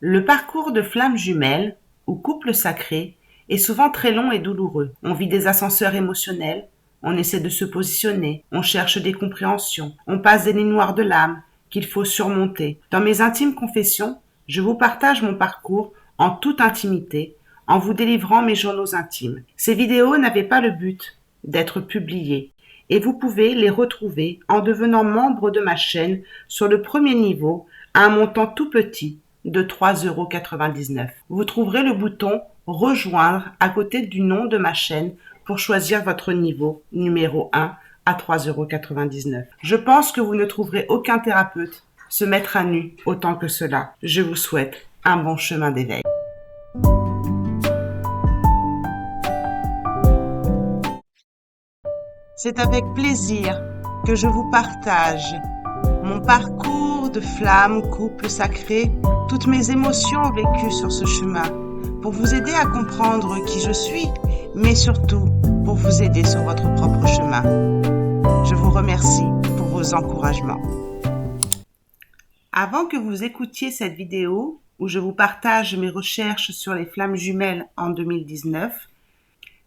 Le parcours de flammes jumelles, ou couple sacré, est souvent très long et douloureux. On vit des ascenseurs émotionnels, on essaie de se positionner, on cherche des compréhensions, on passe des nuits noires de l'âme qu'il faut surmonter. Dans mes intimes confessions, je vous partage mon parcours en toute intimité, en vous délivrant mes journaux intimes. Ces vidéos n'avaient pas le but d'être publiées, et vous pouvez les retrouver en devenant membre de ma chaîne sur le premier niveau à un montant tout petit de 3,99 €. Vous trouverez le bouton rejoindre à côté du nom de ma chaîne pour choisir votre niveau numéro 1 à 3,99 €. Je pense que vous ne trouverez aucun thérapeute se mettre à nu autant que cela. Je vous souhaite un bon chemin d'éveil. C'est avec plaisir que je vous partage mon parcours de flamme, couple sacré, toutes mes émotions vécues sur ce chemin, pour vous aider à comprendre qui je suis, mais surtout pour vous aider sur votre propre chemin. Je vous remercie pour vos encouragements. Avant que vous écoutiez cette vidéo, où je vous partage mes recherches sur les flammes jumelles en 2019,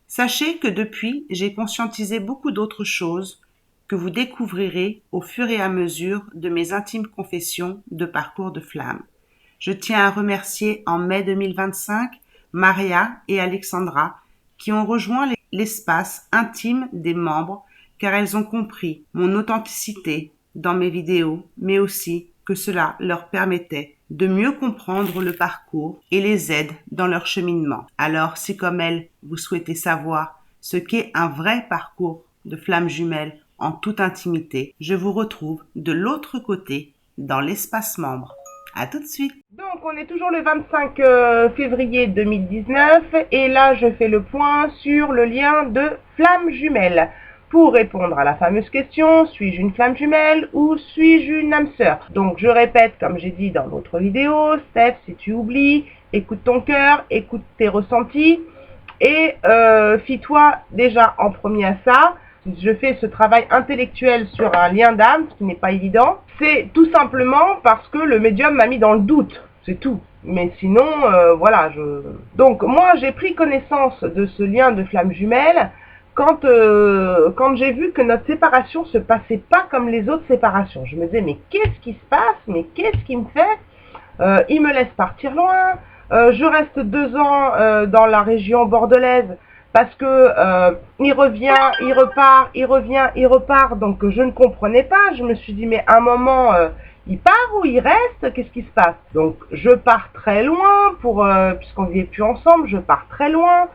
sachez que depuis, j'ai conscientisé beaucoup d'autres choses que vous découvrirez au fur et à mesure de mes intimes confessions de parcours de flammes. Je tiens à remercier en mai 2025 Maria et Alexandra qui ont rejoint l'espace intime des membres car elles ont compris mon authenticité dans mes vidéos, mais aussi que cela leur permettait de mieux comprendre le parcours et les aide dans leur cheminement. Alors, si comme elles, vous souhaitez savoir ce qu'est un vrai parcours de flammes jumelles en toute intimité, je vous retrouve de l'autre côté dans l'espace membre. À tout de suite. Donc, on est toujours le 25 février 2019 et là, je fais le point sur le lien de flammes jumelles. Pour répondre à la fameuse question, suis-je une flamme jumelle ou suis-je une âme sœur? Donc, je répète, comme j'ai dit dans l'autre vidéo, Steph, si tu oublies, écoute ton cœur, écoute tes ressentis et fie-toi déjà en premier à ça. Je fais ce travail intellectuel sur un lien d'âme, ce qui n'est pas évident. C'est tout simplement parce que le médium m'a mis dans le doute, c'est tout. Mais sinon, voilà. Donc, moi, j'ai pris connaissance de ce lien de flamme jumelle quand j'ai vu que notre séparation se passait pas comme les autres séparations. Je me disais, mais qu'est-ce qui se passe? Mais qu'est-ce qui me fait? Il me laisse partir loin. Je reste 2 ans dans la région bordelaise parce que il revient, il repart, il revient, il repart. Donc je ne comprenais pas. Je me suis dit, mais à un moment, il part ou il reste? Qu'est-ce qui se passe? Donc je pars très loin puisqu'on ne vit plus ensemble. Je pars très loin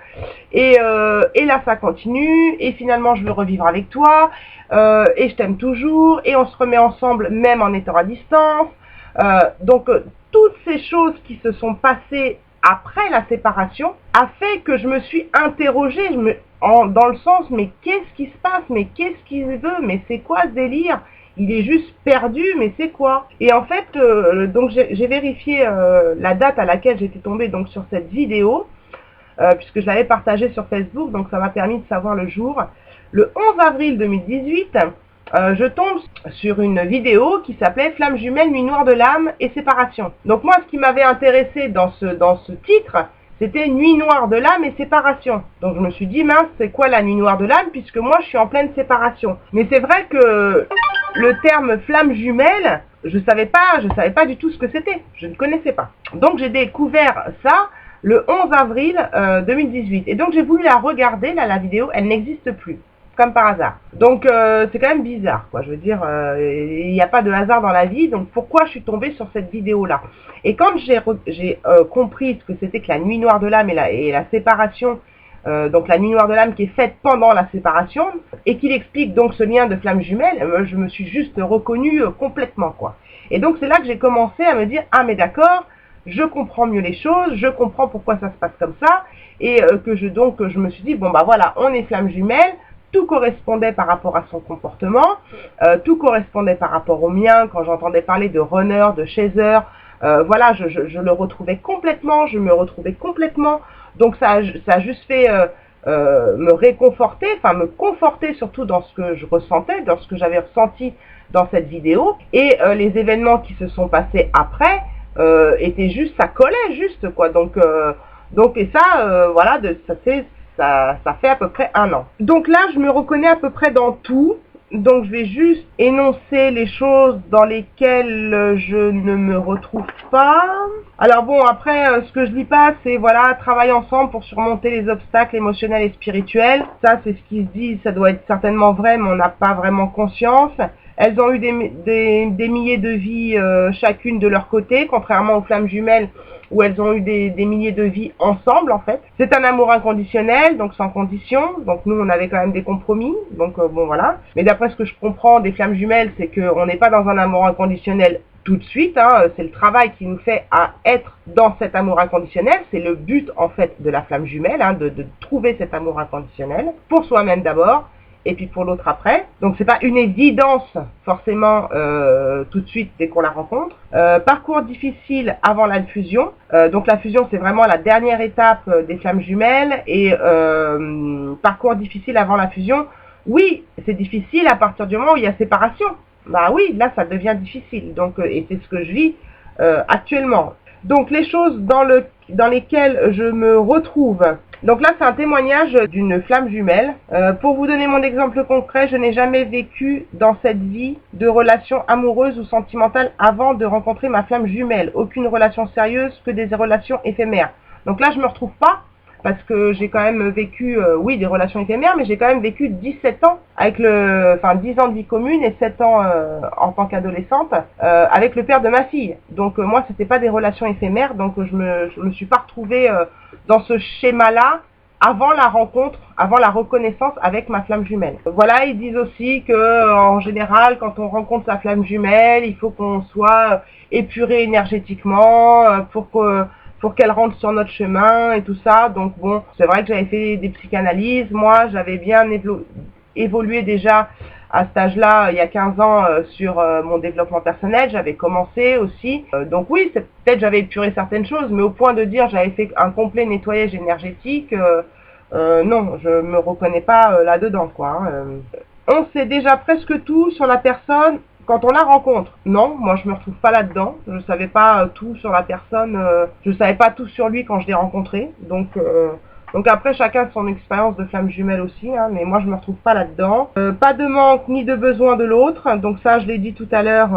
et là ça continue et finalement je veux revivre avec toi et je t'aime toujours et on se remet ensemble même en étant à distance. Donc toutes ces choses qui se sont passées après la séparation a fait que je me suis interrogée dans le sens, mais qu'est-ce qui se passe? Mais qu'est-ce qu'il veut? Mais c'est quoi ce délire? Il est juste perdu, mais c'est quoi? Et en fait, donc j'ai vérifié la date à laquelle j'étais tombée donc sur cette vidéo, puisque je l'avais partagée sur Facebook, donc ça m'a permis de savoir le jour. Le 11 avril 2018, je tombe sur une vidéo qui s'appelait « Flammes jumelles, nuit noire de l'âme et séparation ». Donc moi, ce qui m'avait intéressé dans ce titre, c'était « Nuit noire de l'âme et séparation ». Donc je me suis dit, mince, c'est quoi la nuit noire de l'âme, puisque moi, je suis en pleine séparation. Mais c'est vrai que le terme « flamme jumelle », je savais pas du tout ce que c'était. Je ne connaissais pas. Donc j'ai découvert ça le 11 avril 2018. Et donc j'ai voulu la regarder, là, la vidéo, elle n'existe plus. Comme par hasard. Donc c'est quand même bizarre, quoi. Je veux dire, il n'y a pas de hasard dans la vie, donc pourquoi je suis tombée sur cette vidéo-là? Et quand j'ai compris ce que c'était que la nuit noire de l'âme et la séparation, donc la nuit noire de l'âme qui est faite pendant la séparation, et qu'il explique donc ce lien de flamme jumelle, je me suis juste reconnue complètement, quoi. Et donc c'est là que j'ai commencé à me dire, ah mais d'accord, je comprends mieux les choses, je comprends pourquoi ça se passe comme ça, et que je me suis dit, bon bah voilà, on est flamme jumelle. Tout correspondait par rapport à son comportement, tout correspondait par rapport au mien, quand j'entendais parler de runner, de chaser, voilà, je le retrouvais complètement, je me retrouvais complètement, donc ça a juste fait me réconforter, enfin me conforter surtout dans ce que je ressentais, dans ce que j'avais ressenti dans cette vidéo, et les événements qui se sont passés après était juste, ça collait juste, quoi. Donc et ça, voilà, ça fait à peu près 1 an. Donc là, je me reconnais à peu près dans tout. Donc je vais juste énoncer les choses dans lesquelles je ne me retrouve pas. Alors bon, après, ce que je lis pas, c'est voilà, travailler ensemble pour surmonter les obstacles émotionnels et spirituels. Ça, c'est ce qui se dit, ça doit être certainement vrai, mais on n'a pas vraiment conscience. Elles ont eu des milliers de vies chacune de leur côté, contrairement aux flammes jumelles où elles ont eu des milliers de vies ensemble en fait. C'est un amour inconditionnel, donc sans condition. Donc nous, on avait quand même des compromis. Donc bon voilà. Mais d'après ce que je comprends des flammes jumelles, c'est qu'on n'est pas dans un amour inconditionnel tout de suite. C'est le travail qui nous fait à être dans cet amour inconditionnel. C'est le but en fait de la flamme jumelle, de trouver cet amour inconditionnel pour soi-même d'abord. Et puis pour l'autre après. Donc c'est pas une évidence forcément tout de suite dès qu'on la rencontre. Parcours difficile avant la fusion. Donc la fusion c'est vraiment la dernière étape des flammes jumelles. Et parcours difficile avant la fusion. Oui, c'est difficile à partir du moment où il y a séparation. Bah oui, là ça devient difficile. Donc et c'est ce que je vis actuellement. Donc les choses dans lesquelles je me retrouve. Donc là, c'est un témoignage d'une flamme jumelle. Pour vous donner mon exemple concret, je n'ai jamais vécu dans cette vie de relation amoureuse ou sentimentale avant de rencontrer ma flamme jumelle. Aucune relation sérieuse, que des relations éphémères. Donc là, je me retrouve pas parce que j'ai quand même vécu, oui, des relations éphémères, mais j'ai quand même vécu 17 ans avec 10 ans de vie commune et 7 ans en tant qu'adolescente avec le père de ma fille. Donc moi, c'était pas des relations éphémères, donc je me suis pas retrouvée dans ce schéma-là avant la rencontre, avant la reconnaissance avec ma flamme jumelle. Voilà, ils disent aussi que en général, quand on rencontre sa flamme jumelle, il faut qu'on soit épuré énergétiquement pour qu'elle rentre sur notre chemin et tout ça. Donc bon, c'est vrai que j'avais fait des psychanalyses. Moi, j'avais bien évolué déjà à cet âge-là, il y a 15 ans, sur mon développement personnel. J'avais commencé aussi. Donc oui, peut-être j'avais épuré certaines choses, mais au point de dire j'avais fait un complet nettoyage énergétique, non, je me reconnais pas là-dedans, quoi. On sait déjà presque tout sur la personne quand on la rencontre. Non, moi je me retrouve pas là-dedans. Je savais pas tout sur la personne. Je savais pas tout sur lui quand je l'ai rencontré. Donc après, chacun a son expérience de flamme jumelle aussi, mais moi je me retrouve pas là-dedans. Pas de manque ni de besoin de l'autre, donc ça je l'ai dit tout à l'heure,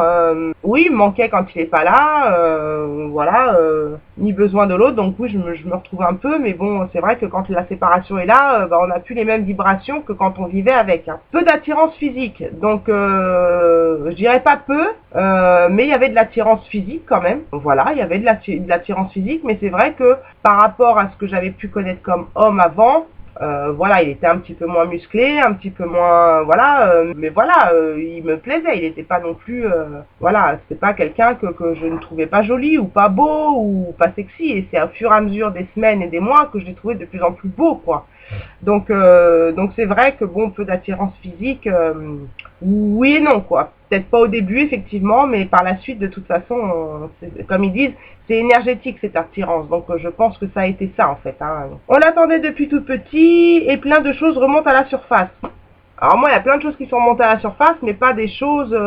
oui, il me manquait quand il est pas là, voilà, ni besoin de l'autre, donc oui, je me retrouve un peu, mais bon, c'est vrai que quand la séparation est là, on n'a plus les mêmes vibrations que quand on vivait avec. Peu d'attirance physique, donc je dirais pas peu, mais il y avait de l'attirance physique quand même, voilà, il y avait de l'attirance physique, mais c'est vrai que par rapport à ce que j'avais pu connaître comme homme avant, voilà, il était un petit peu moins musclé, un petit peu moins, voilà, mais voilà, il me plaisait, il n'était pas non plus, voilà, c'était pas quelqu'un que je ne trouvais pas joli ou pas beau ou pas sexy, et c'est au fur et à mesure des semaines et des mois que je l'ai trouvé de plus en plus beau, quoi. Donc c'est vrai que bon, peu d'attirance physique, oui et non, quoi. Peut-être pas au début effectivement, mais par la suite de toute façon, comme ils disent, c'est énergétique cette attirance, donc je pense que ça a été ça en fait. On l'attendait depuis tout petit et plein de choses remontent à la surface. Alors moi, il y a plein de choses qui sont remontées à la surface, mais pas des choses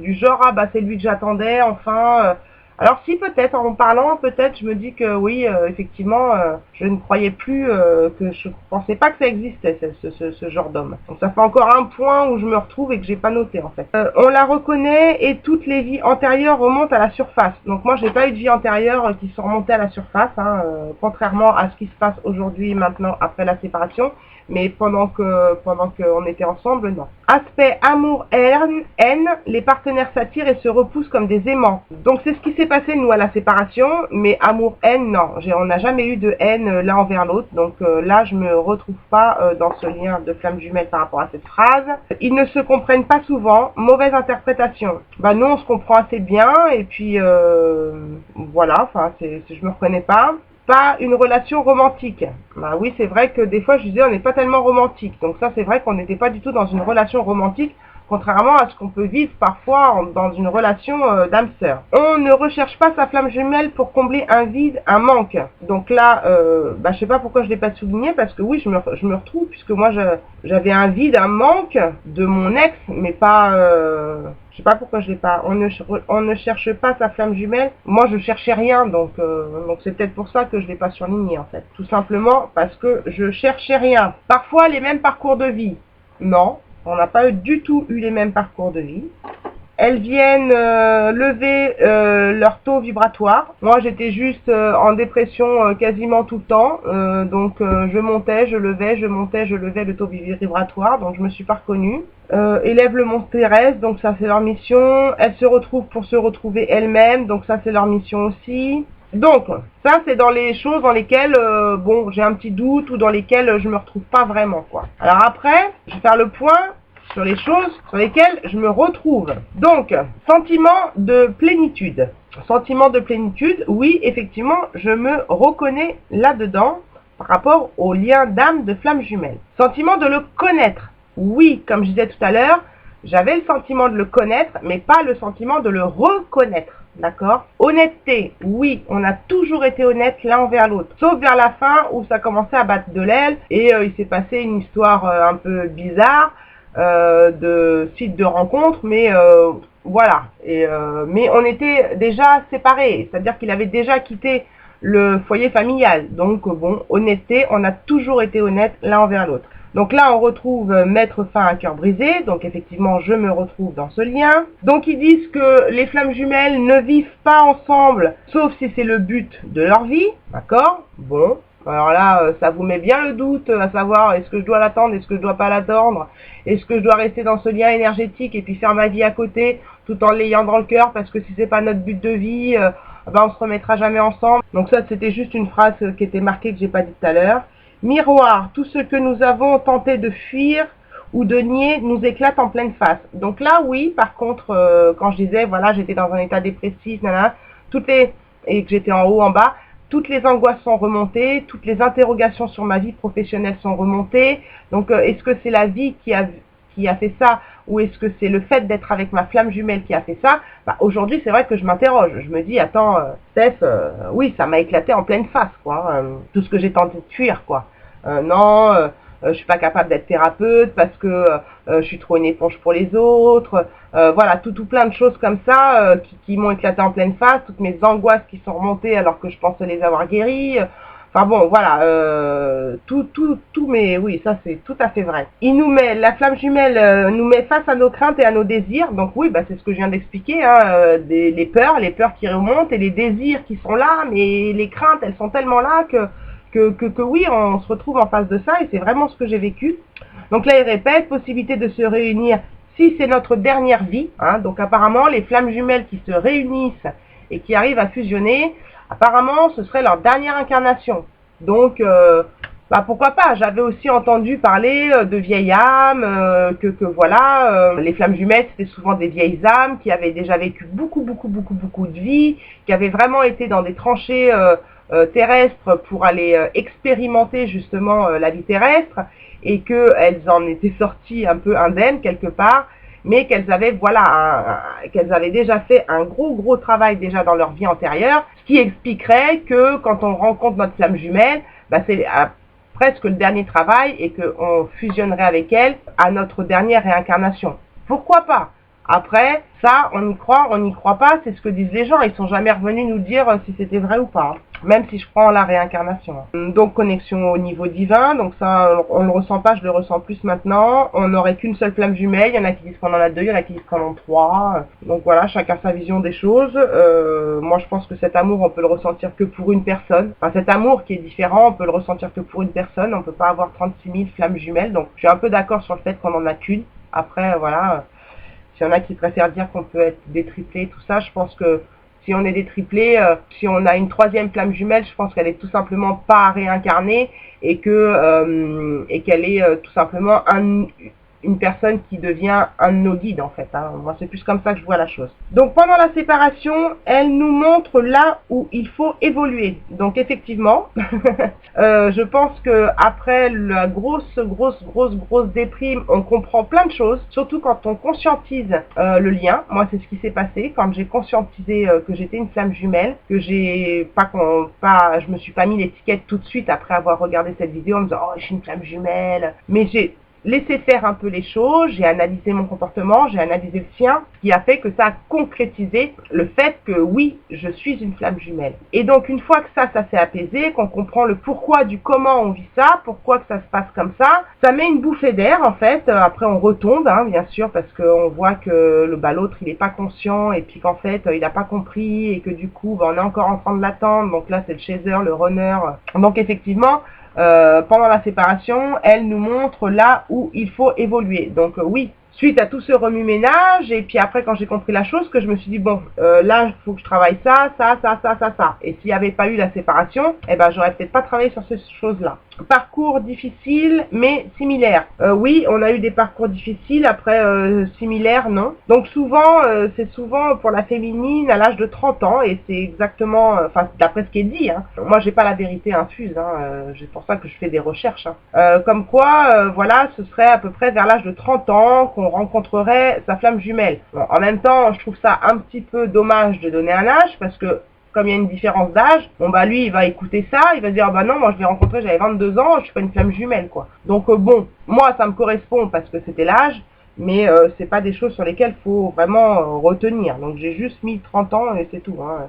du genre ah bah c'est lui que j'attendais, enfin. Alors si peut-être en parlant, peut-être je me dis que oui, effectivement, je ne croyais plus, que je pensais pas que ça existait ce genre d'homme. Donc ça fait encore un point où je me retrouve et que j'ai pas noté en fait. On la reconnaît et toutes les vies antérieures remontent à la surface. Donc moi j'ai pas eu de vie antérieure qui sont remontées à la surface, contrairement à ce qui se passe aujourd'hui, maintenant, après la séparation. Mais pendant qu'on était ensemble, non. Aspect amour-haine, les partenaires s'attirent et se repoussent comme des aimants. Donc c'est ce qui s'est passé nous à la séparation, mais amour-haine, non. On n'a jamais eu de haine l'un envers l'autre, donc là je me retrouve pas dans ce lien de flamme jumelle par rapport à cette phrase. Ils ne se comprennent pas souvent, mauvaise interprétation. Bah nous on se comprend assez bien, et puis voilà, enfin je me reconnais pas. Pas une relation romantique. Bah oui, c'est vrai que des fois je disais on n'est pas tellement romantique. Donc ça c'est vrai qu'on n'était pas du tout dans une relation romantique. contrairement à ce qu'on peut vivre parfois dans une relation d'âme sœur. On ne recherche pas sa flamme jumelle pour combler un vide, un manque. Donc là, je sais pas pourquoi je l'ai pas souligné, parce que oui, je me retrouve, puisque moi j'avais un vide, un manque de mon ex, mais pas... je sais pas pourquoi je l'ai pas. On ne cherche pas sa flamme jumelle. Moi, je cherchais rien, donc c'est peut-être pour ça que je l'ai pas surligné en fait. Tout simplement parce que je cherchais rien. Parfois les mêmes parcours de vie. Non, on n'a pas du tout eu les mêmes parcours de vie. Elles viennent lever leur taux vibratoire. Moi, j'étais juste en dépression quasiment tout le temps. Je montais, je levais, je montais, je levais le taux vibratoire. Donc, je me suis pas reconnue. Élève le monstre terrestre, donc ça, c'est leur mission. Elles se retrouvent pour se retrouver elles-mêmes. Donc, ça, c'est leur mission aussi. Donc, ça, c'est dans les choses dans lesquelles, j'ai un petit doute ou dans lesquelles je me retrouve pas vraiment, quoi. Alors après, je vais faire le point sur les choses sur lesquelles je me retrouve. Donc, sentiment de plénitude. Sentiment de plénitude, oui, effectivement, je me reconnais là-dedans par rapport au lien d'âme de flamme jumelle. Sentiment de le connaître. Oui, comme je disais tout à l'heure, j'avais le sentiment de le connaître, mais pas le sentiment de le reconnaître. D'accord? Honnêteté, oui, on a toujours été honnête l'un envers l'autre. Sauf vers la fin où ça commençait à battre de l'aile et il s'est passé une histoire un peu bizarre de site de rencontre, mais voilà. Mais on était déjà séparés, c'est-à-dire qu'il avait déjà quitté le foyer familial. Donc honnêteté, on a toujours été honnête l'un envers l'autre. Donc là, on retrouve mettre fin à un cœur brisé. Donc effectivement, je me retrouve dans ce lien. Donc ils disent que les flammes jumelles ne vivent pas ensemble, sauf si c'est le but de leur vie. D'accord? Bon. Alors là, ça vous met bien le doute à savoir est-ce que je dois l'attendre, est-ce que je dois pas l'attendre, est-ce que je dois rester dans ce lien énergétique et puis faire ma vie à côté tout en l'ayant dans le cœur parce que si c'est pas notre but de vie, on se remettra jamais ensemble. Donc ça, c'était juste une phrase qui était marquée que j'ai pas dit tout à l'heure. Miroir, tout ce que nous avons tenté de fuir ou de nier nous éclate en pleine face. Donc là, oui, par contre, quand je disais, voilà, j'étais dans un état dépressif, et que j'étais en haut, en bas, toutes les angoisses sont remontées, toutes les interrogations sur ma vie professionnelle sont remontées. Donc, est-ce que c'est la vie qui a fait ça ou est-ce que c'est le fait d'être avec ma flamme jumelle qui a fait ça? Aujourd'hui, c'est vrai que je m'interroge. Je me dis, attends, Steph, oui, ça m'a éclaté en pleine face, quoi. Tout ce que j'ai tenté de fuir, quoi. Je suis pas capable d'être thérapeute parce que je suis trop une éponge pour les autres. Voilà, tout plein de choses comme ça qui m'ont éclaté en pleine face. Toutes mes angoisses qui sont remontées alors que je pensais les avoir guéries. Enfin bon, voilà, mais oui, ça c'est tout à fait vrai. La flamme jumelle nous met face à nos craintes et à nos désirs. Donc oui, c'est ce que je viens d'expliquer, les peurs qui remontent et les désirs qui sont là, mais les craintes, elles sont tellement là que oui, on se retrouve en face de ça et c'est vraiment ce que j'ai vécu. Donc là, il répète, possibilité de se réunir si c'est notre dernière vie. Donc apparemment, les flammes jumelles qui se réunissent et qui arrivent à fusionner, apparemment, ce serait leur dernière incarnation. Donc, pourquoi pas? J'avais aussi entendu parler de vieilles âmes, les flammes jumelles, c'était souvent des vieilles âmes qui avaient déjà vécu beaucoup de vie, qui avaient vraiment été dans des tranchées terrestres pour aller expérimenter justement la vie terrestre et qu'elles en étaient sorties un peu indemnes quelque part, mais qu'elles avaient qu'elles avaient déjà fait un gros travail déjà dans leur vie antérieure, ce qui expliquerait que quand on rencontre notre flamme jumelle, c'est presque le dernier travail et qu'on fusionnerait avec elle à notre dernière réincarnation. Pourquoi pas? Après, ça, on n'y croit pas, c'est ce que disent les gens. Ils sont jamais revenus nous dire si c'était vrai ou pas, même si je crois en la réincarnation. Donc, connexion au niveau divin, donc ça, on le ressent pas, je le ressens plus maintenant. On n'aurait qu'une seule flamme jumelle, il y en a qui disent qu'on en a deux, il y en a qui disent qu'on en a trois. Donc voilà, chacun sa vision des choses. Moi, je pense que cet amour, on peut le ressentir que pour une personne. Enfin, cet amour qui est différent, on peut le ressentir que pour une personne. On peut pas avoir 36 000 flammes jumelles. Donc, je suis un peu d'accord sur le fait qu'on en a qu'une. Après, voilà... S'il y en a qui préfèrent dire qu'on peut être des triplés, tout ça, je pense que si on est des triplés, si on a une troisième flamme jumelle, je pense qu'elle est tout simplement pas réincarnée et qu'elle est tout simplement une personne qui devient un de nos guides en fait. Hein. Moi c'est plus comme ça que je vois la chose. Donc pendant la séparation, elle nous montre là où il faut évoluer. Donc effectivement, je pense que après la grosse déprime, on comprend plein de choses, surtout quand on conscientise le lien. Moi c'est ce qui s'est passé quand j'ai conscientisé que j'étais une flamme jumelle, que je me suis pas mis l'étiquette tout de suite après avoir regardé cette vidéo en me disant oh je suis une flamme jumelle, mais j'ai laissé faire un peu les choses, j'ai analysé mon comportement, j'ai analysé le sien, ce qui a fait que ça a concrétisé le fait que oui, je suis une flamme jumelle. Et donc une fois que ça s'est apaisé, qu'on comprend le pourquoi du comment on vit ça, pourquoi que ça se passe comme ça met une bouffée d'air en fait. Après on retombe, hein, bien sûr, parce qu'on voit que l'autre il est pas conscient et puis qu'en fait il a pas compris et que du coup on est encore en train de l'attendre. Donc là c'est le chaser, le runner. Donc effectivement, pendant la séparation, elle nous montre là où il faut évoluer. Donc oui, suite à tout ce remue-ménage, et puis après quand j'ai compris la chose, que je me suis dit bon, là il faut que je travaille ça. Et s'il n'y avait pas eu la séparation, eh ben j'aurais peut-être pas travaillé sur ces choses-là. Parcours difficile mais similaire. Oui, on a eu des parcours difficiles, après similaires non. Donc souvent, c'est souvent pour la féminine à l'âge de 30 ans, et c'est exactement, enfin d'après ce qui est dit, hein. Moi j'ai pas la vérité infuse, hein, c'est pour ça que je fais des recherches. Hein. Comme quoi, voilà, ce serait à peu près vers l'âge de 30 ans qu'on rencontrerait sa flamme jumelle. Bon, en même temps, je trouve ça un petit peu dommage de donner un âge, parce que comme il y a une différence d'âge, bon bah lui il va écouter ça, il va se dire bah non, moi je l'ai rencontré, j'avais 22 ans, je suis pas une flamme jumelle quoi. Donc bon, moi ça me correspond parce que c'était l'âge, mais c'est pas des choses sur lesquelles faut vraiment retenir. Donc j'ai juste mis 30 ans et c'est tout. Hein.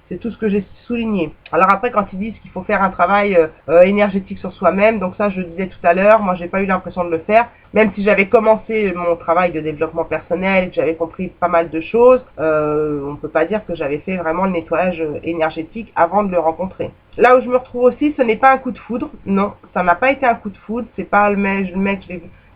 C'est tout ce que j'ai souligné. Alors après, quand ils disent qu'il faut faire un travail énergétique sur soi-même, donc ça je le disais tout à l'heure, moi j'ai pas eu l'impression de le faire, même si j'avais commencé mon travail de développement personnel, que j'avais compris pas mal de choses, on peut pas dire que j'avais fait vraiment le nettoyage énergétique avant de le rencontrer. Là où je me retrouve aussi, ce n'est pas un coup de foudre, non, ça n'a pas été un coup de foudre, c'est pas le mec,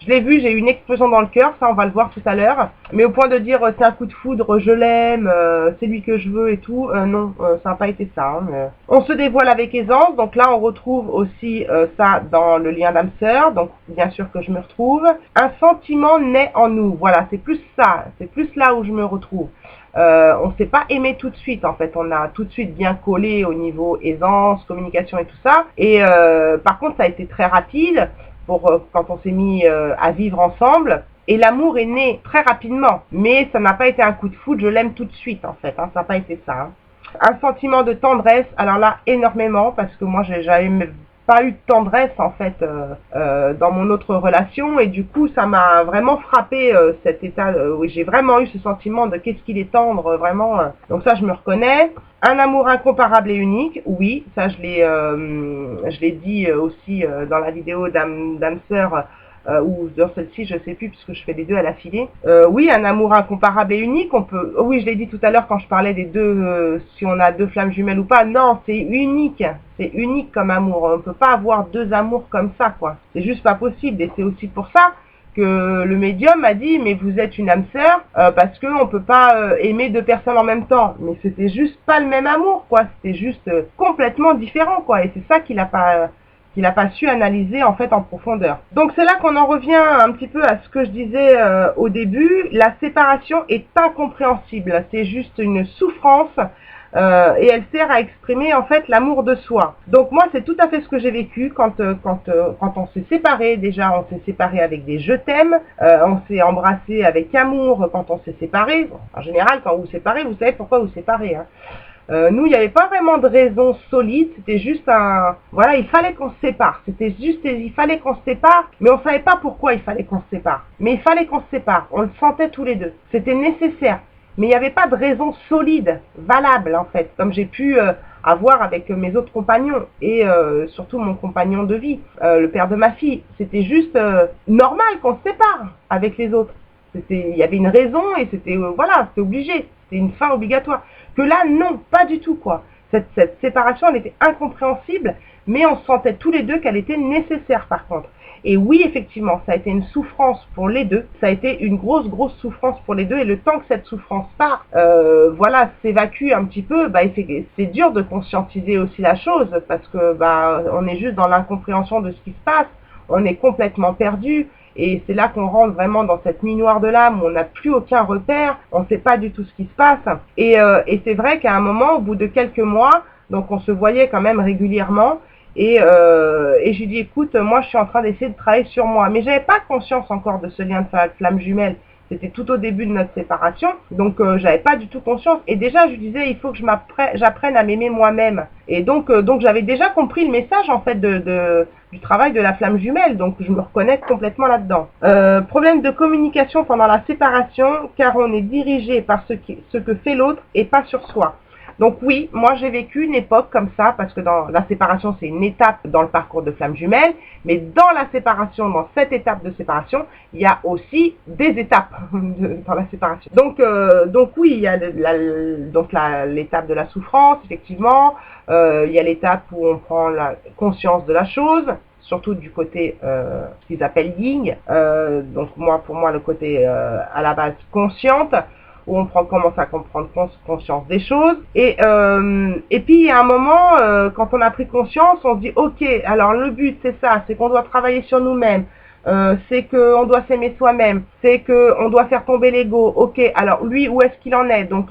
je l'ai vu, j'ai eu une explosion dans le cœur, ça on va le voir tout à l'heure. Mais au point de dire c'est un coup de foudre, je l'aime, c'est lui que je veux et tout, non, ça n'a pas été ça. Hein. On se dévoile avec aisance, donc là on retrouve aussi ça dans le lien d'âme sœur, donc bien sûr que je me retrouve. Un sentiment naît en nous, voilà, c'est plus ça, c'est plus là où je me retrouve. On s'est pas aimé tout de suite en fait, on a tout de suite bien collé au niveau aisance, communication et tout ça. Et par contre ça a été très rapide. Quand on s'est mis à vivre ensemble, et l'amour est né très rapidement, mais ça n'a pas été un coup de foudre, je l'aime tout de suite en fait, hein, ça n'a pas été ça. Hein. Un sentiment de tendresse, alors là énormément, parce que moi j'avais pas eu de tendresse en fait dans mon autre relation, et du coup ça m'a vraiment frappé cet état où j'ai vraiment eu ce sentiment de qu'est-ce qu'il est tendre vraiment, donc ça je me reconnais. Un amour incomparable et unique, oui, ça je l'ai dit aussi dans la vidéo d'âme sœur, ou dans celle-ci, je sais plus puisque je fais les deux à l'affilée. Oui, un amour incomparable et unique, on peut. Oui, je l'ai dit tout à l'heure quand je parlais des deux, si on a deux flammes jumelles ou pas. Non, c'est unique comme amour. On peut pas avoir deux amours comme ça, quoi. C'est juste pas possible, et c'est aussi pour ça que le médium m'a dit mais vous êtes une âme sœur parce que on peut pas aimer deux personnes en même temps. Mais c'était juste pas le même amour, quoi. C'était juste complètement différent, quoi. Et c'est ça qu'il a pas su analyser en fait en profondeur. Donc c'est là qu'on en revient un petit peu à ce que je disais au début. La séparation est incompréhensible. C'est juste une souffrance. Et elle sert à exprimer en fait l'amour de soi. Donc moi c'est tout à fait ce que j'ai vécu quand on s'est séparés. Déjà on s'est séparés avec des je t'aime, on s'est embrassé avec amour quand on s'est séparés. Bon, en général quand vous vous séparez, vous savez pourquoi vous vous séparez. Hein. Nous il n'y avait pas vraiment de raison solide, c'était juste voilà, il fallait qu'on se sépare. C'était juste, il fallait qu'on se sépare, mais on savait pas pourquoi il fallait qu'on se sépare. Mais il fallait qu'on se sépare, on le sentait tous les deux. C'était nécessaire. Mais il n'y avait pas de raison solide, valable en fait, comme j'ai pu avoir avec mes autres compagnons et surtout mon compagnon de vie, le père de ma fille. C'était juste normal qu'on se sépare avec les autres. Il y avait une raison et c'était voilà, c'était obligé, c'était une fin obligatoire. Que là non, pas du tout quoi. Cette séparation elle était incompréhensible, mais on sentait tous les deux qu'elle était nécessaire par contre. Et oui, effectivement, ça a été une souffrance pour les deux. Ça a été une grosse souffrance pour les deux. Et le temps que cette souffrance part, voilà, s'évacue un petit peu, bah, c'est dur de conscientiser aussi la chose parce que bah, on est juste dans l'incompréhension de ce qui se passe. On est complètement perdu. et c'est là qu'on rentre vraiment dans cette nuit noire de l'âme où on n'a plus aucun repère, on ne sait pas du tout ce qui se passe. Et c'est vrai qu'à un moment, au bout de quelques mois, donc on se voyait quand même régulièrement, et je lui dis écoute, moi je suis en train d'essayer de travailler sur moi, mais j'avais pas conscience encore de ce lien de flamme jumelle. C'était tout au début de notre séparation, donc j'avais pas du tout conscience. Et déjà, je lui disais, il faut que j'apprenne à m'aimer moi-même. Et donc j'avais déjà compris le message en fait du travail de la flamme jumelle. Donc je me reconnais complètement là-dedans. Problème de communication pendant la séparation, car on est dirigé par ce que fait l'autre et pas sur soi. Donc oui, moi j'ai vécu une époque comme ça, parce que dans la séparation, c'est une étape dans le parcours de flamme jumelle, mais dans la séparation, dans cette étape de séparation, il y a aussi des étapes dans la séparation. Donc oui, il y a l'étape de la souffrance, effectivement, il y a l'étape où on prend la conscience de la chose, surtout du côté qu'ils appellent yin, donc pour moi le côté à la base consciente, où on commence à comprendre conscience des choses. Et puis, il y a un moment, quand on a pris conscience, on se dit, ok, alors le but, c'est ça, c'est qu'on doit travailler sur nous-mêmes, c'est qu'on doit s'aimer soi-même, c'est qu'on doit faire tomber l'ego. Ok, alors lui, où est-ce qu'il en est? Donc,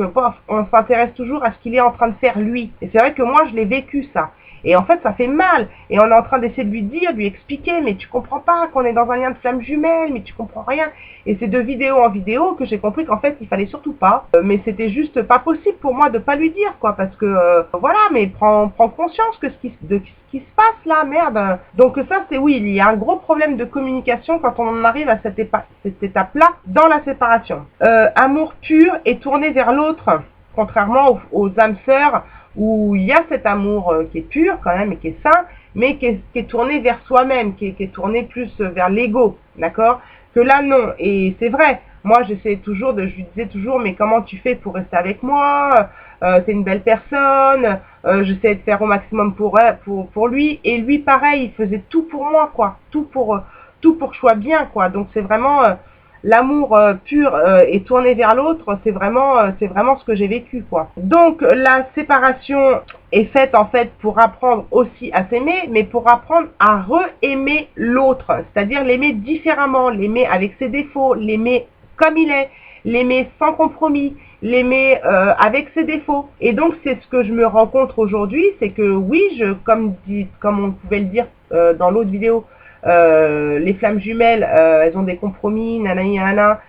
on s'intéresse toujours à ce qu'il est en train de faire lui. Et c'est vrai que moi, je l'ai vécu, ça. Et en fait, ça fait mal. Et on est en train d'essayer de lui dire, de lui expliquer, mais tu comprends pas qu'on est dans un lien de flamme jumelle, mais tu comprends rien. Et c'est de vidéo en vidéo que j'ai compris qu'en fait, il fallait surtout pas. Mais c'était juste pas possible pour moi de pas lui dire, quoi, parce que voilà, mais prends conscience de ce qui se passe là, merde. Donc ça, c'est oui, il y a un gros problème de communication quand on en arrive à cette étape-là dans la séparation. Amour pur et tourné vers l'autre, contrairement aux âmes sœurs, où il y a cet amour qui est pur quand même et qui est sain, mais qui est tourné vers soi-même, qui est tourné plus vers l'ego, d'accord? Que là, non. Et c'est vrai, moi je lui disais toujours, mais comment tu fais pour rester avec moi? T'es une belle personne, j'essayais de faire au maximum pour lui, et lui pareil, il faisait tout pour moi, quoi, tout pour que je sois bien, quoi. Donc c'est vraiment l'amour pur et tourné vers l'autre, c'est vraiment ce que j'ai vécu, quoi. Donc la séparation est faite en fait pour apprendre aussi à s'aimer, mais pour apprendre à re-aimer l'autre, c'est-à-dire l'aimer différemment, l'aimer avec ses défauts, l'aimer comme il est, l'aimer sans compromis, l'aimer avec ses défauts. Et donc c'est ce que je me rencontre aujourd'hui, c'est que oui, comme on pouvait le dire dans l'autre vidéo, les flammes jumelles, elles ont des compromis, nanani nanana,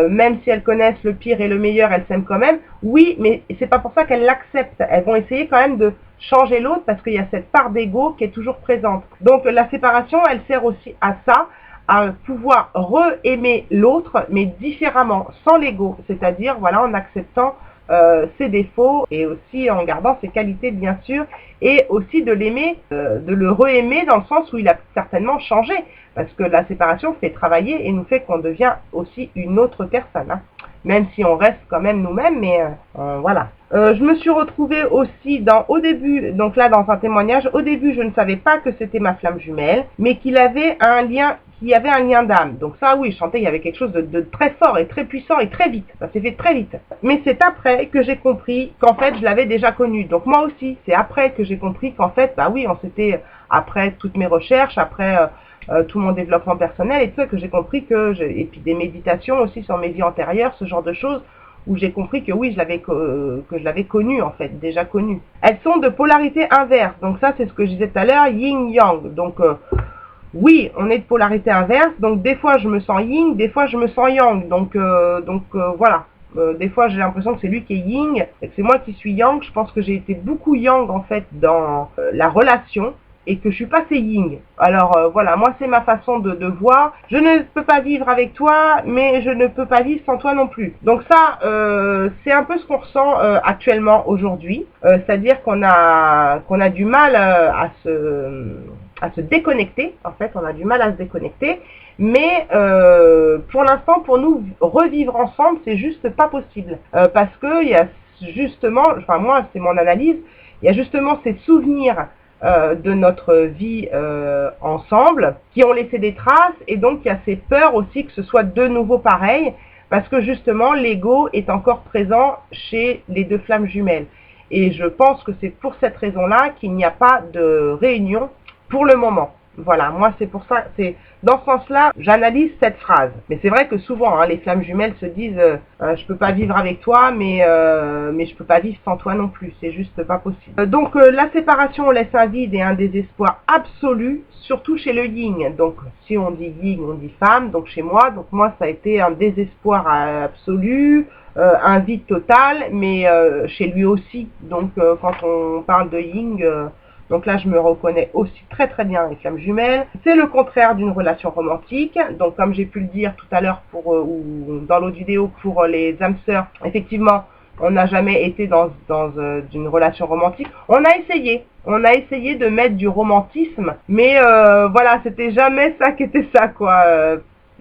même si elles connaissent le pire et le meilleur, elles s'aiment quand même. Oui, mais c'est pas pour ça qu'elles l'acceptent. Elles vont essayer quand même de changer l'autre parce qu'il y a cette part d'ego qui est toujours présente. Donc la séparation, elle sert aussi à ça, à pouvoir re-aimer l'autre, mais différemment, sans l'ego, c'est-à-dire voilà, en acceptant ses défauts et aussi en gardant ses qualités bien sûr, et aussi de l'aimer, de le re-aimer dans le sens où il a certainement changé, parce que la séparation fait travailler et nous fait qu'on devient aussi une autre personne, hein. Même si on reste quand même nous-mêmes, mais voilà. Je me suis retrouvée aussi au début, donc là dans un témoignage, au début je ne savais pas que c'était ma flamme jumelle, mais qu'il y avait un lien d'âme. Donc ça oui, je sentais qu'il y avait quelque chose de très fort et très puissant et très vite. Ça s'est fait très vite. Mais c'est après que j'ai compris qu'en fait je l'avais déjà connu. Donc moi aussi, c'est après que j'ai compris qu'en fait, bah oui, après toutes mes recherches, après tout mon développement personnel et tout ça, que j'ai compris et puis des méditations aussi sur mes vies antérieures, ce genre de choses, où j'ai compris que oui, que je l'avais connu en fait, déjà connu. Elles sont de polarité inverse, donc ça c'est ce que je disais tout à l'heure, yin-yang. Donc oui, on est de polarité inverse, donc des fois je me sens yin, des fois je me sens yang, donc voilà. Des fois j'ai l'impression que c'est lui qui est yin et que c'est moi qui suis yang. Je pense que j'ai été beaucoup yang en fait dans la relation, et que je suis passée yin. Alors voilà, moi c'est ma façon de voir. Je ne peux pas vivre avec toi, mais je ne peux pas vivre sans toi non plus. Donc ça, c'est un peu ce qu'on ressent actuellement aujourd'hui. C'est-à-dire qu'on a du mal à se déconnecter. En fait, on a du mal à se déconnecter. Mais pour l'instant, pour nous, revivre ensemble, c'est juste pas possible. Parce que il y a justement, enfin moi, c'est mon analyse, il y a justement ces souvenirs de notre vie ensemble, qui ont laissé des traces, et donc il y a ces peurs aussi que ce soit de nouveau pareil, parce que justement l'ego est encore présent chez les deux flammes jumelles. Et je pense que c'est pour cette raison-là qu'il n'y a pas de réunion pour le moment. Voilà, moi c'est pour ça, c'est dans ce sens-là, j'analyse cette phrase. Mais c'est vrai que souvent, hein, les flammes jumelles se disent je peux pas vivre avec toi, mais je peux pas vivre sans toi non plus, c'est juste pas possible. Donc la séparation laisse un vide et un désespoir absolu, surtout chez le yin. Donc si on dit yin, on dit femme, donc chez moi, donc moi ça a été un désespoir absolu, un vide total, mais chez lui aussi. Donc quand on parle de yin, donc là, je me reconnais aussi très très bien avec flamme jumelle. C'est le contraire d'une relation romantique. Donc comme j'ai pu le dire tout à l'heure ou dans l'autre vidéo pour les âmes sœurs, effectivement, on n'a jamais été dans une relation romantique. On a essayé de mettre du romantisme, mais voilà, c'était jamais ça qui était ça, quoi.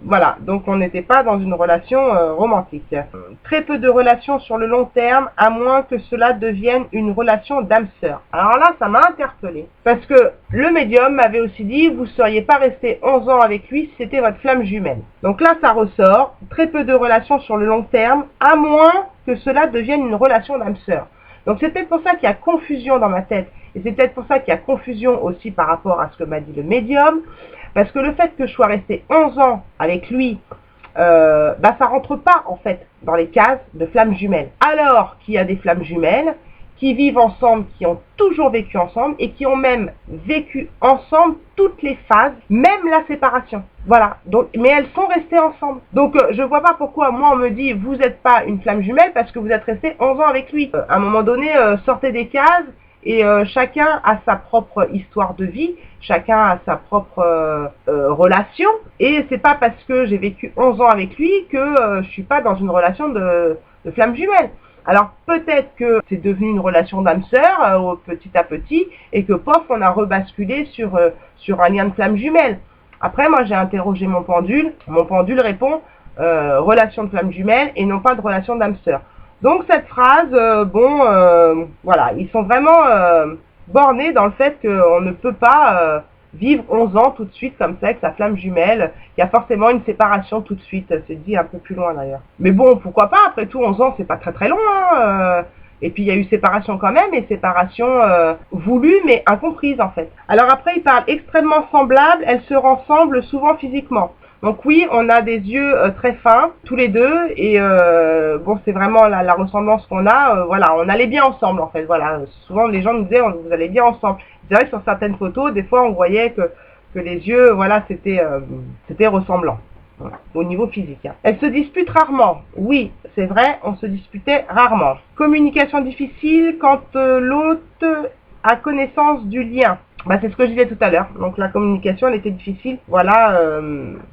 Voilà, donc on n'était pas dans une relation romantique. Très peu de relations sur le long terme, à moins que cela devienne une relation d'âme sœur. Alors là, ça m'a interpellée. Parce que le médium m'avait aussi dit, vous ne seriez pas resté 11 ans avec lui si c'était votre flamme jumelle. Donc là, ça ressort. Très peu de relations sur le long terme, à moins que cela devienne une relation d'âme sœur. Donc c'est peut-être pour ça qu'il y a confusion dans ma tête. Et c'est peut-être pour ça qu'il y a confusion aussi par rapport à ce que m'a dit le médium. Parce que le fait que je sois restée 11 ans avec lui, ça rentre pas en fait dans les cases de flammes jumelles. Alors qu'il y a des flammes jumelles qui vivent ensemble, qui ont toujours vécu ensemble et qui ont même vécu ensemble toutes les phases, même la séparation. Voilà. Donc, mais elles sont restées ensemble. Donc je vois pas pourquoi moi on me dit vous n'êtes pas une flamme jumelle parce que vous êtes resté 11 ans avec lui. À un moment donné, sortez des cases. Et chacun a sa propre histoire de vie, chacun a sa propre relation. Et c'est pas parce que j'ai vécu 11 ans avec lui que je suis pas dans une relation de flamme jumelle. Alors peut-être que c'est devenu une relation d'âme sœur petit à petit et que pof, on a rebasculé sur un lien de flamme jumelle. Après, moi j'ai interrogé mon pendule répond relation de flamme jumelle et non pas de relation d'âme sœur. Donc cette phrase, voilà, ils sont vraiment bornés dans le fait qu'on ne peut pas vivre 11 ans tout de suite comme ça avec sa flamme jumelle. Il y a forcément une séparation tout de suite, c'est dit un peu plus loin d'ailleurs. Mais bon, pourquoi pas, après tout 11 ans c'est pas très très long, hein, et puis il y a eu séparation quand même, et séparation voulue mais incomprise en fait. Alors après il parle extrêmement semblables, elles se ressemblent souvent physiquement. Donc oui, on a des yeux très fins, tous les deux, et bon, c'est vraiment la ressemblance qu'on a. Voilà, on allait bien ensemble en fait. Voilà, souvent les gens nous disaient vous allez bien ensemble. C'est vrai que sur certaines photos, des fois, on voyait que les yeux, voilà, c'était ressemblant. Voilà, au niveau physique. Hein. Elles se disputent rarement. Oui, c'est vrai, on se disputait rarement. Communication difficile quand l'autre a connaissance du lien. C'est ce que je disais tout à l'heure. Donc la communication, elle était difficile. Voilà,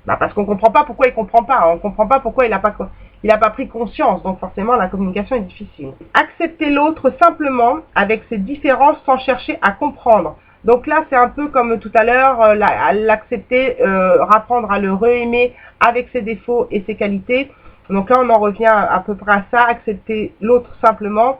parce qu'on comprend pas pourquoi il comprend pas. Hein. On comprend pas pourquoi il a pas pris conscience. Donc forcément, la communication est difficile. Accepter l'autre simplement avec ses différences sans chercher à comprendre. Donc là, c'est un peu comme tout à l'heure, l'accepter, apprendre à le re-aimer avec ses défauts et ses qualités. Donc là, on en revient à peu près à ça. Accepter l'autre simplement.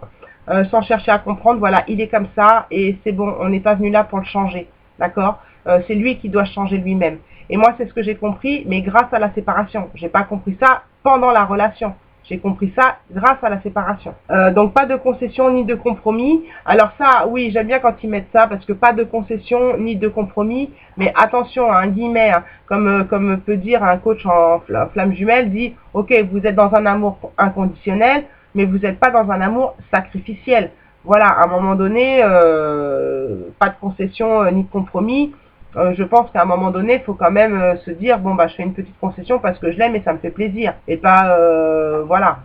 Sans chercher à comprendre, voilà, il est comme ça et c'est bon, on n'est pas venu là pour le changer, d'accord, c'est lui qui doit changer lui-même. Et moi, c'est ce que j'ai compris, mais grâce à la séparation. J'ai pas compris ça pendant la relation. J'ai compris ça grâce à la séparation. Donc pas de concession ni de compromis. Alors ça, oui, j'aime bien quand ils mettent ça parce que pas de concession ni de compromis. Mais attention, un guillemet, hein, comme peut dire un coach en flamme jumelle, dit, ok, vous êtes dans un amour inconditionnel. Mais vous n'êtes pas dans un amour sacrificiel. Voilà, à un moment donné, pas de concession ni de compromis. Je pense qu'à un moment donné, il faut quand même se dire, bon, je fais une petite concession parce que je l'aime et ça me fait plaisir. Et pas, voilà,